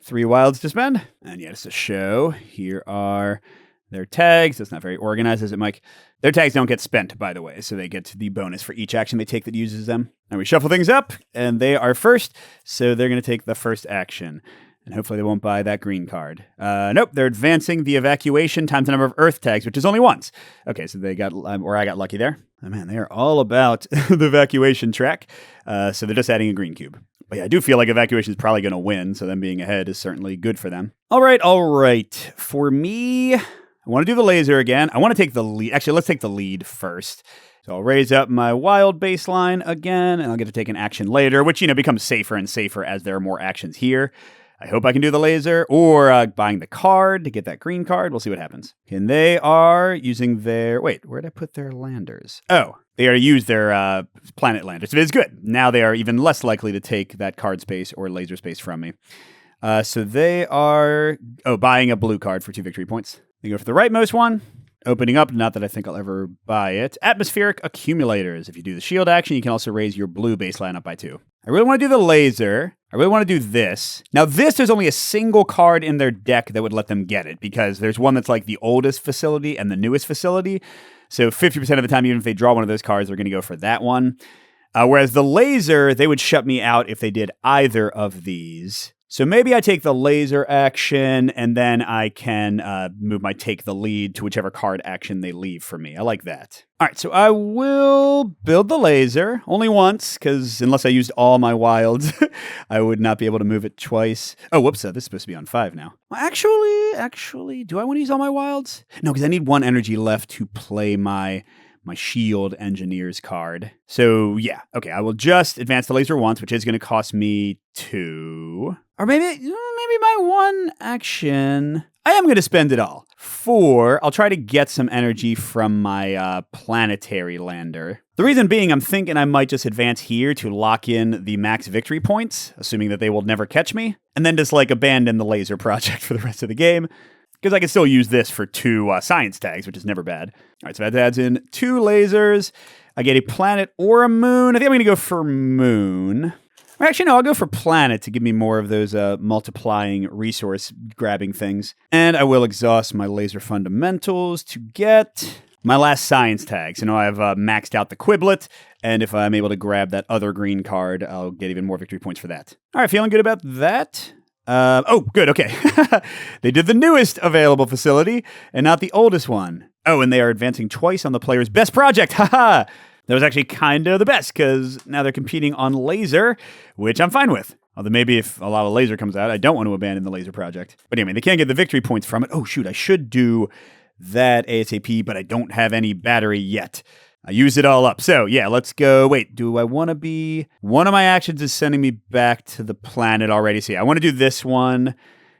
3 wilds to spend. And yeah, just to show, here are their tags. That's not very organized, is it, Mike? Their tags don't get spent, by the way, so they get the bonus for each action they take that uses them. And we shuffle things up, and they are first, so they're going to take the first action. And hopefully they won't buy that green card. Nope, they're advancing the evacuation times the number of earth tags, which is only once. Okay, so I got lucky there. Oh man, they are all about the evacuation track. So they're just adding a green cube. But yeah, I do feel like evacuation is probably going to win, so them being ahead is certainly good for them. All right. For me, I want to do the laser again. I want to take the lead. Actually, let's take the lead first. So I'll raise up my wild baseline again, and I'll get to take an action later, which, becomes safer and safer as there are more actions here. I hope I can do the laser or buying the card to get that green card. We'll see what happens. And they are using their... Wait, where did I put their landers? Oh, they are to use their planet landers. So it's good. Now they are even less likely to take that card space or laser space from me. So they are buying a blue card for 2 victory points. They go for the rightmost one. Opening up, not that I think I'll ever buy it. Atmospheric accumulators. If you do the shield action, you can also raise your blue baseline up by 2. I really want to do the laser. I really want to do this. Now there's only a single card in their deck that would let them get it because there's one that's the oldest facility and the newest facility. So 50% of the time, even if they draw one of those cards, they're going to go for that one. Whereas the laser, they would shut me out if they did either of these. So maybe I take the laser action, and then I can move my take the lead to whichever card action they leave for me. I like that. All right, so I will build the laser only once, because unless I used all my wilds, I would not be able to move it twice. Oh, whoops, this is supposed to be on 5 now. Well, actually, do I want to use all my wilds? No, because I need 1 energy left to play my shield engineers card. So yeah, okay, I will just advance the laser once, which is going to cost me 2. Or maybe my 1 action, I am going to spend it all. 4, I'll try to get some energy from my planetary lander. The reason being, I'm thinking I might just advance here to lock in the max victory points, assuming that they will never catch me, and then just abandon the laser project for the rest of the game. Because I can still use this for 2 science tags, which is never bad. All right, so that adds in 2 lasers. I get a planet or a moon. I think I'm going to go for moon. Or actually, no, I'll go for planet to give me more of those multiplying resource-grabbing things. And I will exhaust my laser fundamentals to get my last science tags. So now I've maxed out the Quiblet, and if I'm able to grab that other green card, I'll get even more victory points for that. All right, feeling good about that. Good, okay. They did the newest available facility and not the oldest one. Oh, and they are advancing twice on the player's best project. Haha! That was actually kind of the best because now they're competing on laser, which I'm fine with. Although maybe if a lot of laser comes out, I don't want to abandon the laser project. But anyway, they can't get the victory points from it. Oh, shoot, I should do that ASAP, but I don't have any battery yet. I used it all up. So, yeah, let's go. Wait, do I want to be... One of my actions is sending me back to the planet already. So, yeah, I want to do this one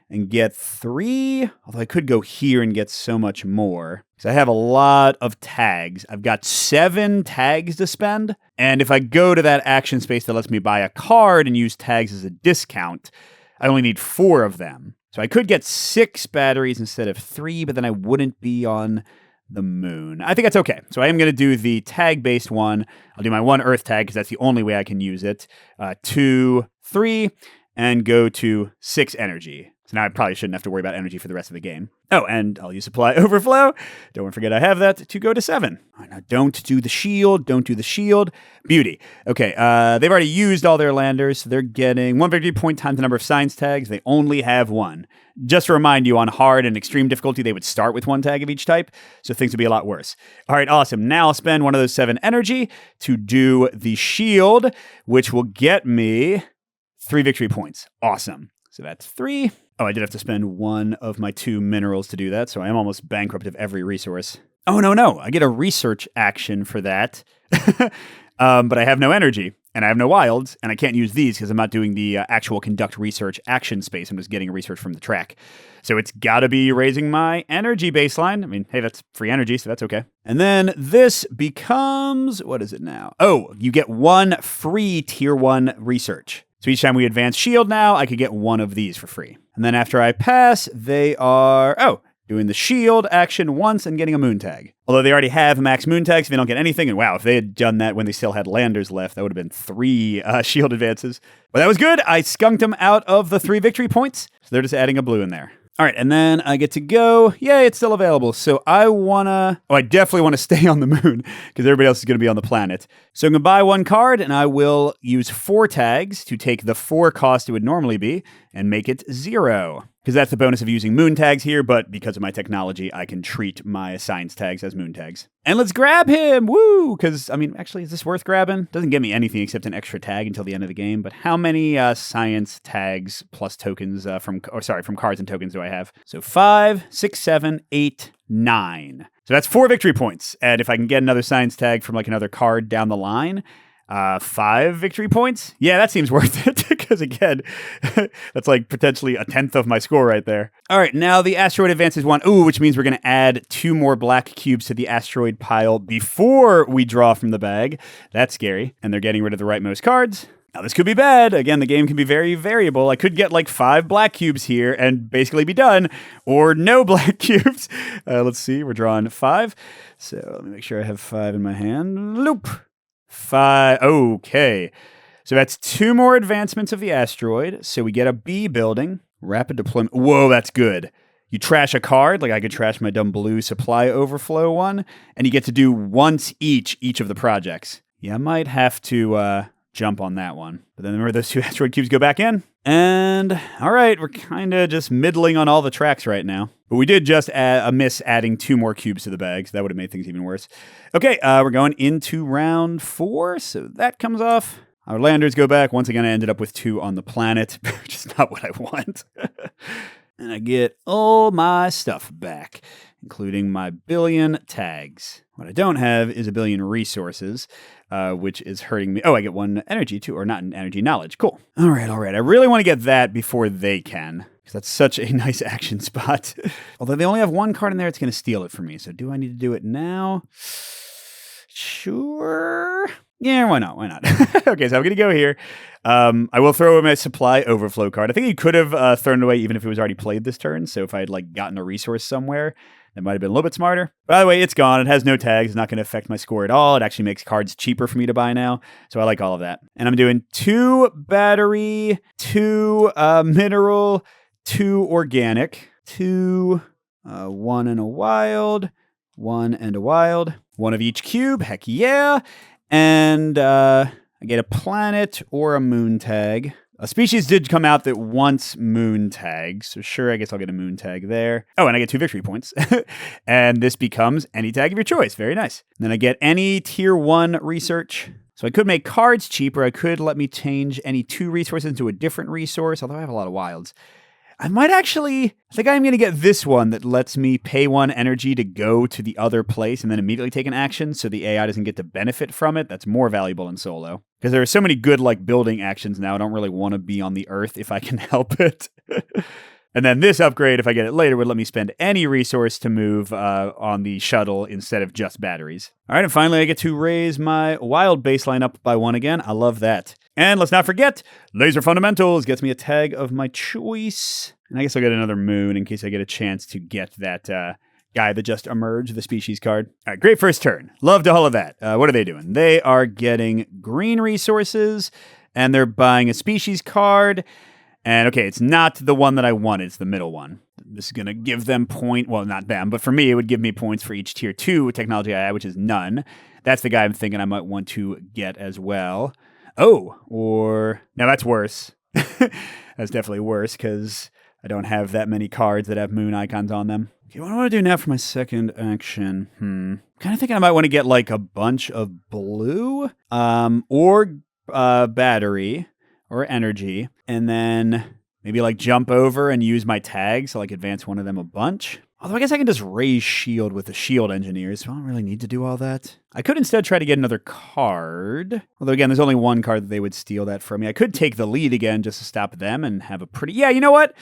and get 3. Although I could go here and get so much more. Because I have a lot of tags. I've got 7 tags to spend. And if I go to that action space that lets me buy a card and use tags as a discount, I only need 4 of them. So I could get 6 batteries instead of 3, but then I wouldn't be on the moon. I think that's okay. So I am going to do the tag-based one. I'll do my 1 Earth tag because that's the only way I can use it. 2, 3, and go to 6 energy. So now I probably shouldn't have to worry about energy for the rest of the game. Oh, and I'll use supply overflow. Don't forget I have that to go to 7. All right, now don't do the shield. Don't do the shield. Beauty. Okay, they've already used all their landers. So they're getting 1 victory point times the number of science tags. They only have 1. Just to remind you, on hard and extreme difficulty, they would start with 1 tag of each type. So things would be a lot worse. All right, awesome. Now I'll spend one of those 7 energy to do the shield, which will get me 3 victory points. Awesome. So that's 3. Oh, I did have to spend 1 of my 2 minerals to do that, so I am almost bankrupt of every resource. Oh, no. I get a research action for that. But I have no energy, and I have no wilds, and I can't use these because I'm not doing the actual conduct research action space. I'm just getting a research from the track. So it's got to be raising my energy baseline. I mean, hey, that's free energy, so that's okay. And then this becomes, what is it now? Oh, you get 1 free tier 1 research. So each time we advance shield now, I could get 1 of these for free. And then after I pass, they are, doing the shield action once and getting a moon tag. Although they already have max moon tags, they don't get anything. And wow, if they had done that when they still had landers left, that would have been 3 shield advances. But that was good. I skunked them out of the 3 victory points. So they're just adding a blue in there. All right, and then I get to go. Yay, it's still available. So I definitely want to stay on the moon because everybody else is going to be on the planet. So I'm going to buy 1 card, and I will use 4 tags to take the 4 cost it would normally be and make it 0. Because that's the bonus of using moon tags here, but because of my technology, I can treat my science tags as moon tags. And let's grab him! Woo! Because, I mean, actually, is this worth grabbing? Doesn't give me anything except an extra tag until the end of the game, but how many science tags plus tokens from cards and tokens do I have? So 5, 6, 7, 8, 9. So that's 4 victory points. And if I can get another science tag from like another card down the line, 5 victory points? Yeah, that seems worth it because again, that's like potentially a 10th of my score right there. All right, now the asteroid advances 1. Ooh, which means we're going to add 2 more black cubes to the asteroid pile before we draw from the bag. That's scary. And they're getting rid of the rightmost cards. Now, this could be bad. Again, the game can be very variable. I could get like 5 black cubes here and basically be done, or no black cubes. Let's see, we're drawing 5. So let me make sure I have 5 in my hand. Loop. 5. Okay. So that's 2 more advancements of the asteroid. So we get a B building. Rapid deployment. Whoa, that's good. You trash a card, like I could trash my dumb blue supply overflow one, and you get to do once each of the projects. Yeah, I might have to jump on that one. But then remember those 2 asteroid cubes go back in. And all right, we're kind of just middling on all the tracks right now. But we did just miss adding 2 more cubes to the bag, so that would have made things even worse. Okay, we're going into round 4, so that comes off. Our landers go back. Once again, I ended up with 2 on the planet, which is not what I want. And I get all my stuff back, including my 1 billion tags. What I don't have is 1 billion resources, which is hurting me. Oh, I get 1 energy too, or not an energy, knowledge. Cool. All right. I really want to get that before they can, because that's such a nice action spot. Although they only have 1 card in there, it's going to steal it from me. So do I need to do it now? Sure. Yeah, why not? Okay, so I'm going to go here. I will throw away my supply overflow card. I think you could have thrown it away even if it was already played this turn. So if I had like gotten a resource somewhere, that might have been a little bit smarter. By the way, it's gone. It has no tags. It's not going to affect my score at all. It actually makes cards cheaper for me to buy now. So I like all of that. And I'm doing 2 battery, 2 mineral, 2 organic, 2, 1 and a wild, 1 and a wild, 1 of each cube. Heck yeah. And I get a planet or a moon tag. A species did come out that wants moon tags, so sure, I guess I'll get a moon tag there. Oh, and I get 2 victory points. And this becomes any tag of your choice. Very nice. And then I get any tier 1 research. So I could make cards cheaper. I could let me change any 2 resources into a different resource, although I have a lot of wilds. I think I'm going to get this one that lets me pay 1 energy to go to the other place and then immediately take an action so the AI doesn't get to benefit from it. That's more valuable in solo. Because there are so many good building actions now, I don't really want to be on the Earth if I can help it. And then this upgrade, if I get it later, would let me spend any resource to move on the shuttle instead of just batteries. All right, and finally I get to raise my wild baseline up by 1 again. I love that. And let's not forget, Laser Fundamentals gets me a tag of my choice. And I guess I'll get another moon in case I get a chance to get that guy that just emerged, the species card. All right, great first turn. Loved all of that. What are they doing? They are getting green resources, and they're buying a species card. And okay, it's not the one that I wanted. It's the middle one. This is going to give them well, not them, but for me, it would give me points for each tier 2 technology I have, which is none. That's the guy I'm thinking I might want to get as well. Oh, now that's worse. That's definitely worse because I don't have that many cards that have moon icons on them. Okay, what do I want to do now for my second action? Kind of thinking I might want to get a bunch of blue or battery or energy, and then maybe jump over and use my tags to advance one of them a bunch. Although I guess I can just raise shield with the shield engineers, so I don't really need to do all that. I could instead try to get another card. Although again, there's only 1 card that they would steal that from me. I could take the lead again just to stop them and have a pretty... Yeah, you know what?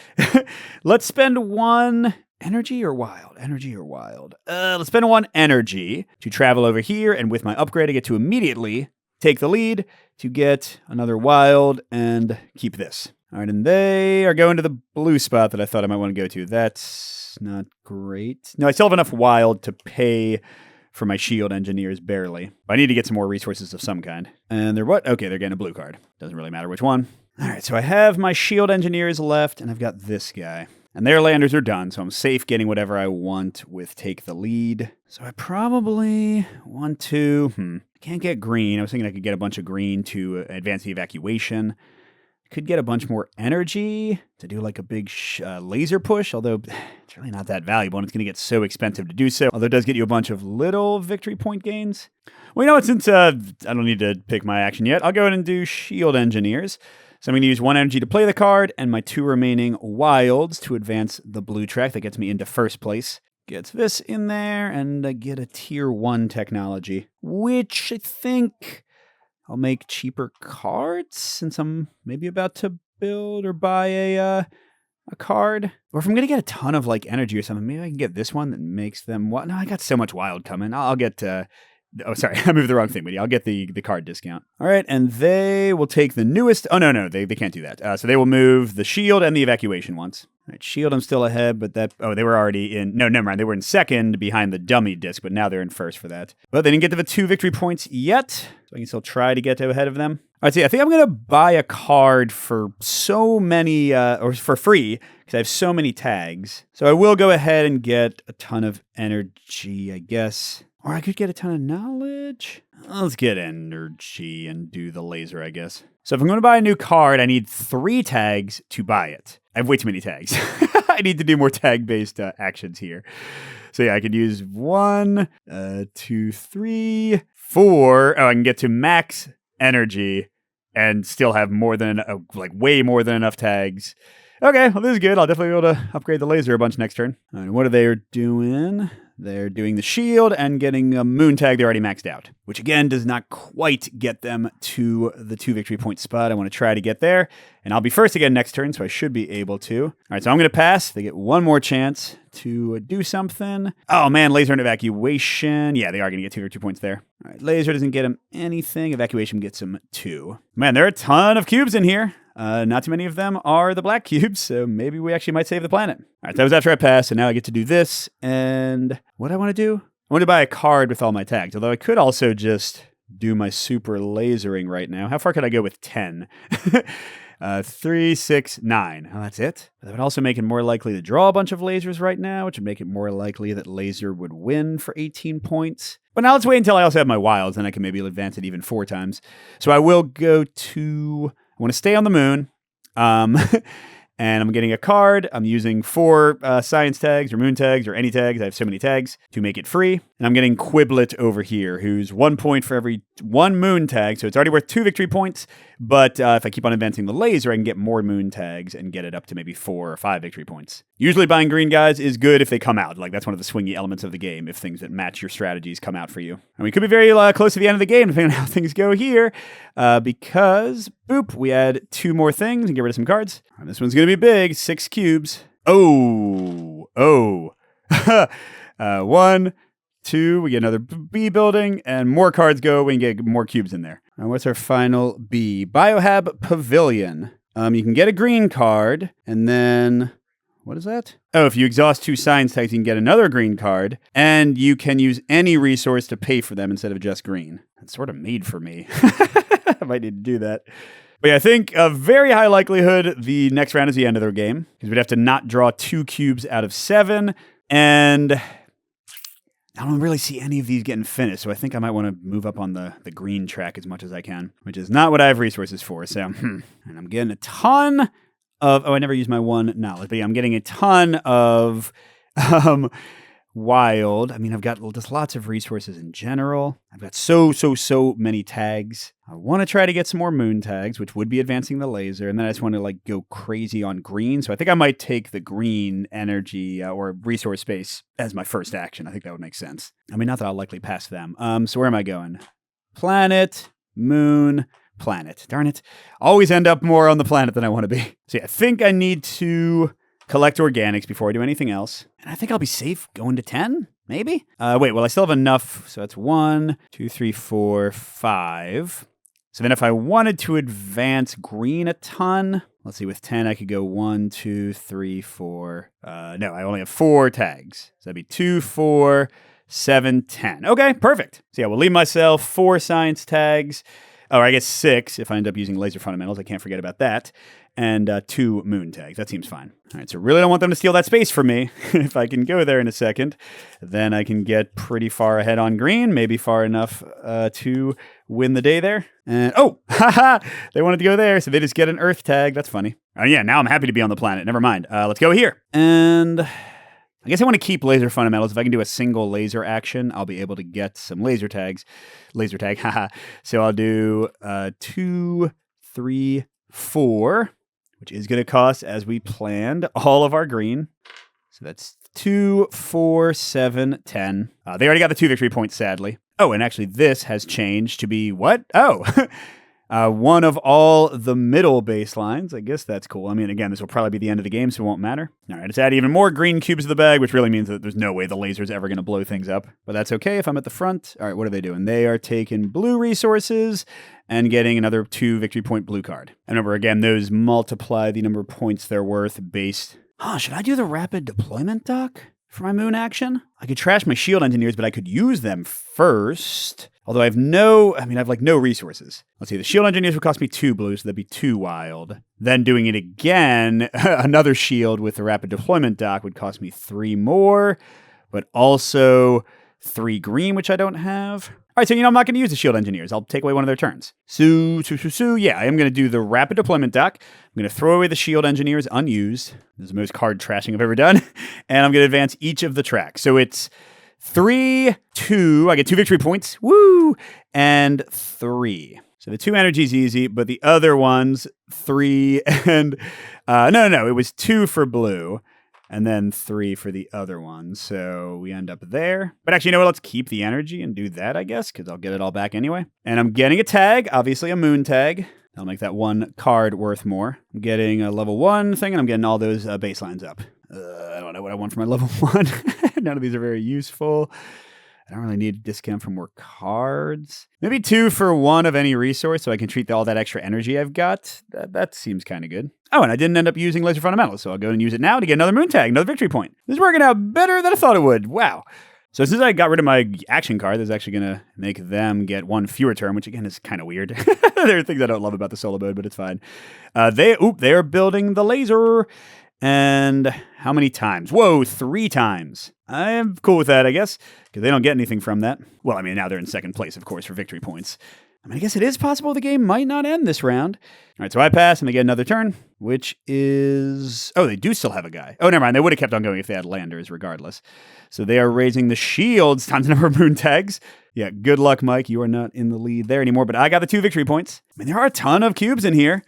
Let's spend 1... Energy or wild? Energy or wild? Let's spend 1 energy to travel over here, and with my upgrade, I get to immediately take the lead to get another wild and keep this. All right, and they are going to the blue spot that I thought I might want to go to. That's not great. No, I still have enough wild to pay for my shield engineers, barely. But I need to get some more resources of some kind. And they're what? Okay, they're getting a blue card. Doesn't really matter which one. All right, so I have my shield engineers left, and I've got this guy. And their landers are done, so I'm safe getting whatever I want with take the lead. So I probably want to... I can't get green. I was thinking I could get a bunch of green to advance the evacuation. Could get a bunch more energy to do a big laser push, although it's really not that valuable, and it's going to get so expensive to do so. Although it does get you a bunch of little victory point gains. Well, you know what? Since I don't need to pick my action yet, I'll go ahead and do shield engineers. So I'm going to use 1 energy to play the card, and my 2 remaining wilds to advance the blue track. That gets me into first place. Gets this in there, and I get a tier 1 technology, which I think I'll make cheaper cards since I'm maybe about to build or buy a card. Or if I'm going to get a ton of energy or something, maybe I can get this one that makes them... No, I got so much wild coming. I'll get... Oh, sorry, I moved the wrong thing, but I'll get the card discount. All right, and they will take the newest... Oh, no, they can't do that. So they will move the shield and the evacuation ones. All right, shield, I'm still ahead, but that... Oh, they were already in... No, never mind. They were in second behind the dummy disc, but now they're in first for that. But they didn't get to the 2 victory points yet, so I can still try to get ahead of them. All right, so I think I'm going to buy a card for so many... or for free, because I have so many tags. So I will go ahead and get a ton of energy, I guess... Or I could get a ton of knowledge. Let's get energy and do the laser, I guess. So if I'm going to buy a new card, I need 3 tags to buy it. I have way too many tags. I need to do more tag-based actions here. So yeah, I could use 1, 2, 3, 4. Oh, I can get to max energy and still have more than, way more than enough tags. Okay, well, this is good. I'll definitely be able to upgrade the laser a bunch next turn. All right, what are they doing? They're doing the shield and getting a moon tag. They're already maxed out, which again does not quite get them to the 2 victory point spot. I want to try to get there, and I'll be first again next turn, so I should be able to. All right, so I'm going to pass. They get 1 more chance to do something. Oh man, laser and evacuation. Yeah, they are going to get 2 victory points there. All right, laser doesn't get them anything. Evacuation gets them 2. Man, there are a ton of cubes in here. Not too many of them are the black cubes, so maybe we actually might save the planet. All right, so that was after I passed, and now I get to do this. And what do I want to do? I want to buy a card with all my tags, although I could also just do my super lasering right now. How far could I go with 10? 3, 6, 9. Oh, that's it? That would also make it more likely to draw a bunch of lasers right now, which would make it more likely that laser would win for 18 points. But now let's wait until I also have my wilds, and I can maybe advance it even 4 times. So I will go to... I want to stay on the moon, And I'm getting a card. I'm using 4 science tags or moon tags or any tags. I have so many tags to make it free. And I'm getting Quiblet over here, who's 1 point for every 1 moon tag. So it's already worth 2 victory points. But if I keep on advancing the laser, I can get more moon tags and get it up to maybe 4 or 5 victory points. Usually buying green guys is good if they come out. Like, that's one of the swingy elements of the game, if things that match your strategies come out for you. And we could be very close to the end of the game, depending on how things go here. Because, boop, we add 2 more things and get rid of some cards. And this one's going to be big, 6 cubes. Oh. 1, 2, we get another B building, and more cards go, we can get more cubes in there. And what's our final B? Biohab Pavilion. You can get a green card, and then... what is that? Oh, if you exhaust 2 science tags, you can get another green card, and you can use any resource to pay for them instead of just green. It's sort of made for me. I might need to do that. But yeah, I think a very high likelihood the next round is the end of their game, because we'd have to not draw 2 cubes out of 7, and I don't really see any of these getting finished, so I think I might want to move up on the green track as much as I can, which is not what I have resources for, so, And I'm getting a ton of, I never use my 1 knowledge, but yeah, I'm getting a ton of wild. I mean, I've got just lots of resources in general. I've got so many tags. I want to try to get some more moon tags, which would be advancing the laser, and then I just want to like go crazy on green, so I think I might take the green energy or resource space as my first action. I think that would make sense. I mean, not that I'll likely pass them. So where am I going? Planet, moon, planet. Darn it. Always end up more on the planet than I want to be. So yeah, I think I need to collect organics before I do anything else. And I think I'll be safe going to 10, maybe? Wait, well, I still have enough. So that's 1, 2, 3, 4, 5. So then if I wanted to advance green a ton, let's see, with 10, I could go 1, 2, 3, 4. No, I only have 4 tags. So that'd be 2, 4, 7, 10. Okay, perfect. So yeah, we'll leave myself 4 science tags. Or I guess 6 if I end up using laser fundamentals. I can't forget about that. And 2 moon tags. That seems fine. All right, so really don't want them to steal that space from me. If I can go there in a second, then I can get pretty far ahead on green, maybe far enough to win the day there. And oh, haha, they wanted to go there, so they just get an Earth tag. That's funny. Oh yeah, now I'm happy to be on the planet. Never mind. Let's go here. And I guess I want to keep laser fundamentals. If I can do a single laser action, I'll be able to get some laser tags. Laser tag, haha. So I'll do 2, 3, 4, which is going to cost, as we planned, all of our green. So that's 2, 4, 7, 10. They already got the 2 victory points, sadly. Oh, and actually this has changed to be what? Oh, one of all the middle baselines. I guess that's cool. I mean, again, this will probably be the end of the game, so it won't matter. All right, let's add even more green cubes to the bag, which really means that there's no way the laser's ever going to blow things up. But that's okay if I'm at the front. All right, what are they doing? They are taking blue resources and getting another 2 victory point blue card. And remember, again, those multiply the number of points they're worth based. Should I do the rapid deployment dock for my moon action? I could trash my shield engineers, but I could use them first. Although I have no resources. Let's see, the shield engineers would cost me 2 blue, so that'd be 2 wild. Then doing it again, another shield with the rapid deployment dock would cost me 3 more, but also 3 green, which I don't have. All right, so I'm not going to use the shield engineers. I'll take away one of their turns. So, yeah, I am going to do the rapid deployment dock. I'm going to throw away the shield engineers unused. This is the most card trashing I've ever done. And I'm going to advance each of the tracks. So it's 3, 2, I get 2 victory points, woo, and 3. So the 2 energy is easy, but the other ones, 3 and, no, it was 2 for blue, and then 3 for the other one, so we end up there. But actually, you know what, let's keep the energy and do that, I guess, because I'll get it all back anyway. And I'm getting a tag, obviously a moon tag. I'll make that 1 card worth more. I'm getting a level 1 thing, and I'm getting all those baselines up. I don't know what I want for my level 1. None of these are very useful. I don't really need a discount for more cards. Maybe 2 for 1 of any resource so I can treat all that extra energy I've got. That seems kind of good. Oh, and I didn't end up using laser fundamentals, so I'll go and use it now to get another moon tag, another victory point. This is working out better than I thought it would. Wow. So since I got rid of my action card, that's actually going to make them get 1 fewer turn, which again is kind of weird. There are things I don't love about the solo mode, but it's fine. They're building the laser. And how many times? Whoa, 3 times. I'm cool with that, I guess, because they don't get anything from that. Well, I mean, now they're in second place, of course, for victory points. I mean, I guess it is possible the game might not end this round. All right, so I pass and they get another turn, which is... Oh, they do still have a guy. Oh, never mind. They would have kept on going if they had landers regardless. So they are raising the shields times the number of moon tags. Yeah, good luck, Mike. You are not in the lead there anymore, but I got the 2 victory points. I mean, there are a ton of cubes in here.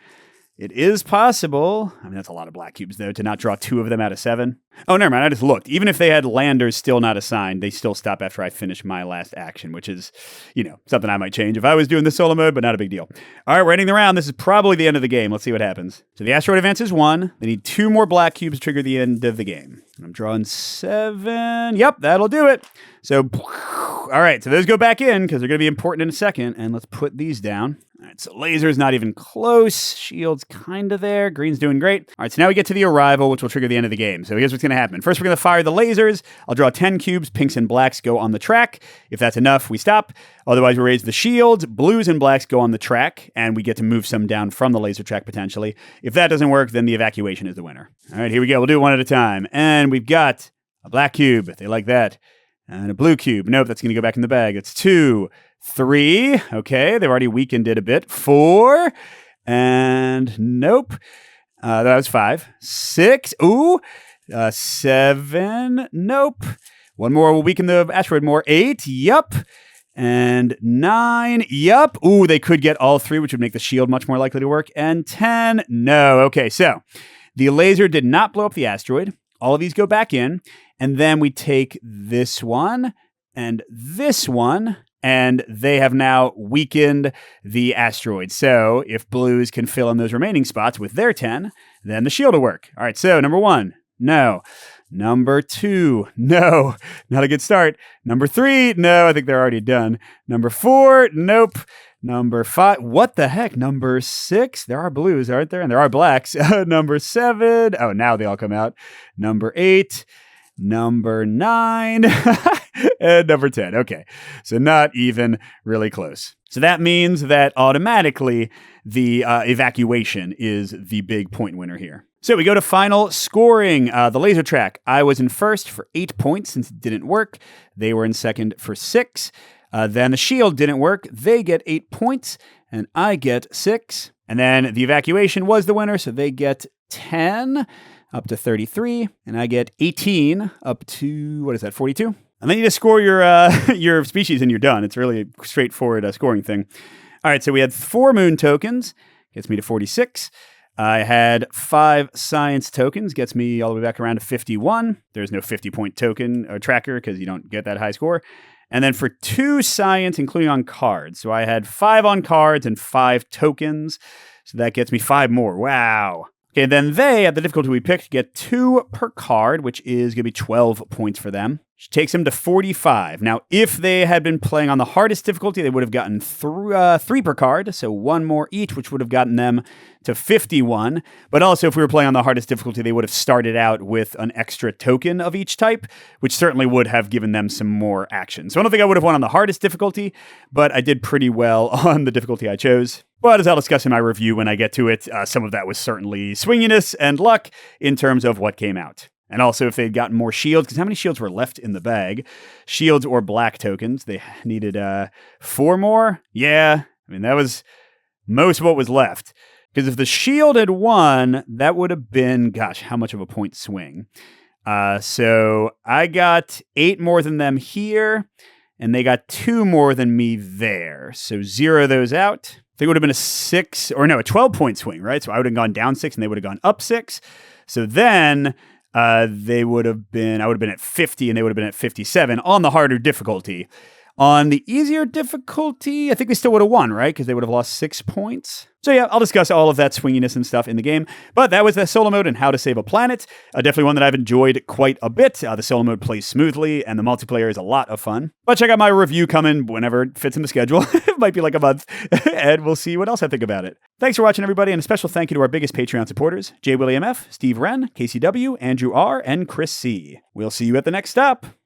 It is possible. I mean, that's a lot of black cubes, though, to not draw 2 of them out of 7. Oh, never mind. I just looked. Even if they had landers still not assigned, they still stop after I finish my last action, which is, something I might change if I was doing the solo mode, but not a big deal. All right, we're ending the round. This is probably the end of the game. Let's see what happens. So the asteroid advances 1. They need 2 more black cubes to trigger the end of the game. I'm drawing 7. Yep, that'll do it. So, all right, so those go back in because they're going to be important in a second. And let's put these down. All right, so laser's not even close. Shield's kind of there. Green's doing great. All right, so now we get to the arrival, which will trigger the end of the game. So here's what's going to happen. First, we're going to fire the lasers. I'll draw 10 cubes. Pinks and blacks go on the track. If that's enough, we stop. Otherwise, we raise the shields. Blues and blacks go on the track, and we get to move some down from the laser track potentially. If that doesn't work, then the evacuation is the winner. All right, here we go. We'll do it one at a time. And we've got a black cube. They like that. And a blue cube. Nope, that's going to go back in the bag. It's 2, 3. Okay, they've already weakened it a bit. 4. And nope. That was 5. 6. Ooh. 7. Nope. One more will weaken the asteroid more. 8. Yup. And 9. Yup. Ooh, they could get all 3, which would make the shield much more likely to work. And 10. No. Okay, so the laser did not blow up the asteroid. All of these go back in. And then we take this one and this one, and they have now weakened the asteroid. So if blues can fill in those remaining spots with their 10, then the shield will work. All right, so number 1, no. Number 2, no. Not a good start. Number 3, no, I think they're already done. Number 4, nope. Number 5, what the heck? Number 6, there are blues, aren't there? And there are blacks. Number 7, oh, now they all come out. Number 8, number 9, and number 10. Okay, so not even really close. So that means that automatically the evacuation is the big point winner here. So we go to final scoring. The laser track, I was in first for 8 points since it didn't work. They were in second for 6. Then the shield didn't work. They get 8 points, and I get 6. And then the evacuation was the winner, so they get 10 up to 33, and I get 18 up to, 42? And then you just score your species and you're done. It's really a straightforward scoring thing. All right, so we had 4 moon tokens, gets me to 46. I had 5 science tokens, gets me all the way back around to 51. There's no 50-point token or tracker because you don't get that high score. And then for 2 science, including on cards. So I had 5 on cards and 5 tokens. So that gets me 5 more. Wow. Okay, then they, at the difficulty we picked, get 2 per card, which is going to be 12 points for them. Which takes them to 45. Now, if they had been playing on the hardest difficulty, they would have gotten 3 per card, so 1 more each, which would have gotten them to 51. But also, if we were playing on the hardest difficulty, they would have started out with an extra token of each type, which certainly would have given them some more action. So I don't think I would have won on the hardest difficulty, but I did pretty well on the difficulty I chose. But as I'll discuss in my review when I get to it, some of that was certainly swinginess and luck in terms of what came out. And also if they'd gotten more shields, because how many shields were left in the bag? Shields or black tokens. They needed 4 more. Yeah, I mean, that was most of what was left. Because if the shield had won, that would have been, gosh, how much of a point swing? So I got 8 more than them here, and they got 2 more than me there. So 0 those out. I think it would have been a 12-point swing, right? So I would have gone down 6 and they would have gone up 6. So then I would have been at 50 and they would have been at 57 on the harder difficulty. On the easier difficulty, I think they still would have won, right? Because they would have lost 6 points. So yeah, I'll discuss all of that swinginess and stuff in the game. But that was the solo mode and how to save a planet. Definitely one that I've enjoyed quite a bit. The solo mode plays smoothly and the multiplayer is a lot of fun. But check out my review coming whenever it fits in the schedule. It might be like a month. And we'll see what else I think about it. Thanks for watching, everybody. And a special thank you to our biggest Patreon supporters, J. William F., Steve Wren, KCW, Andrew R., and Chris C. We'll see you at the next stop.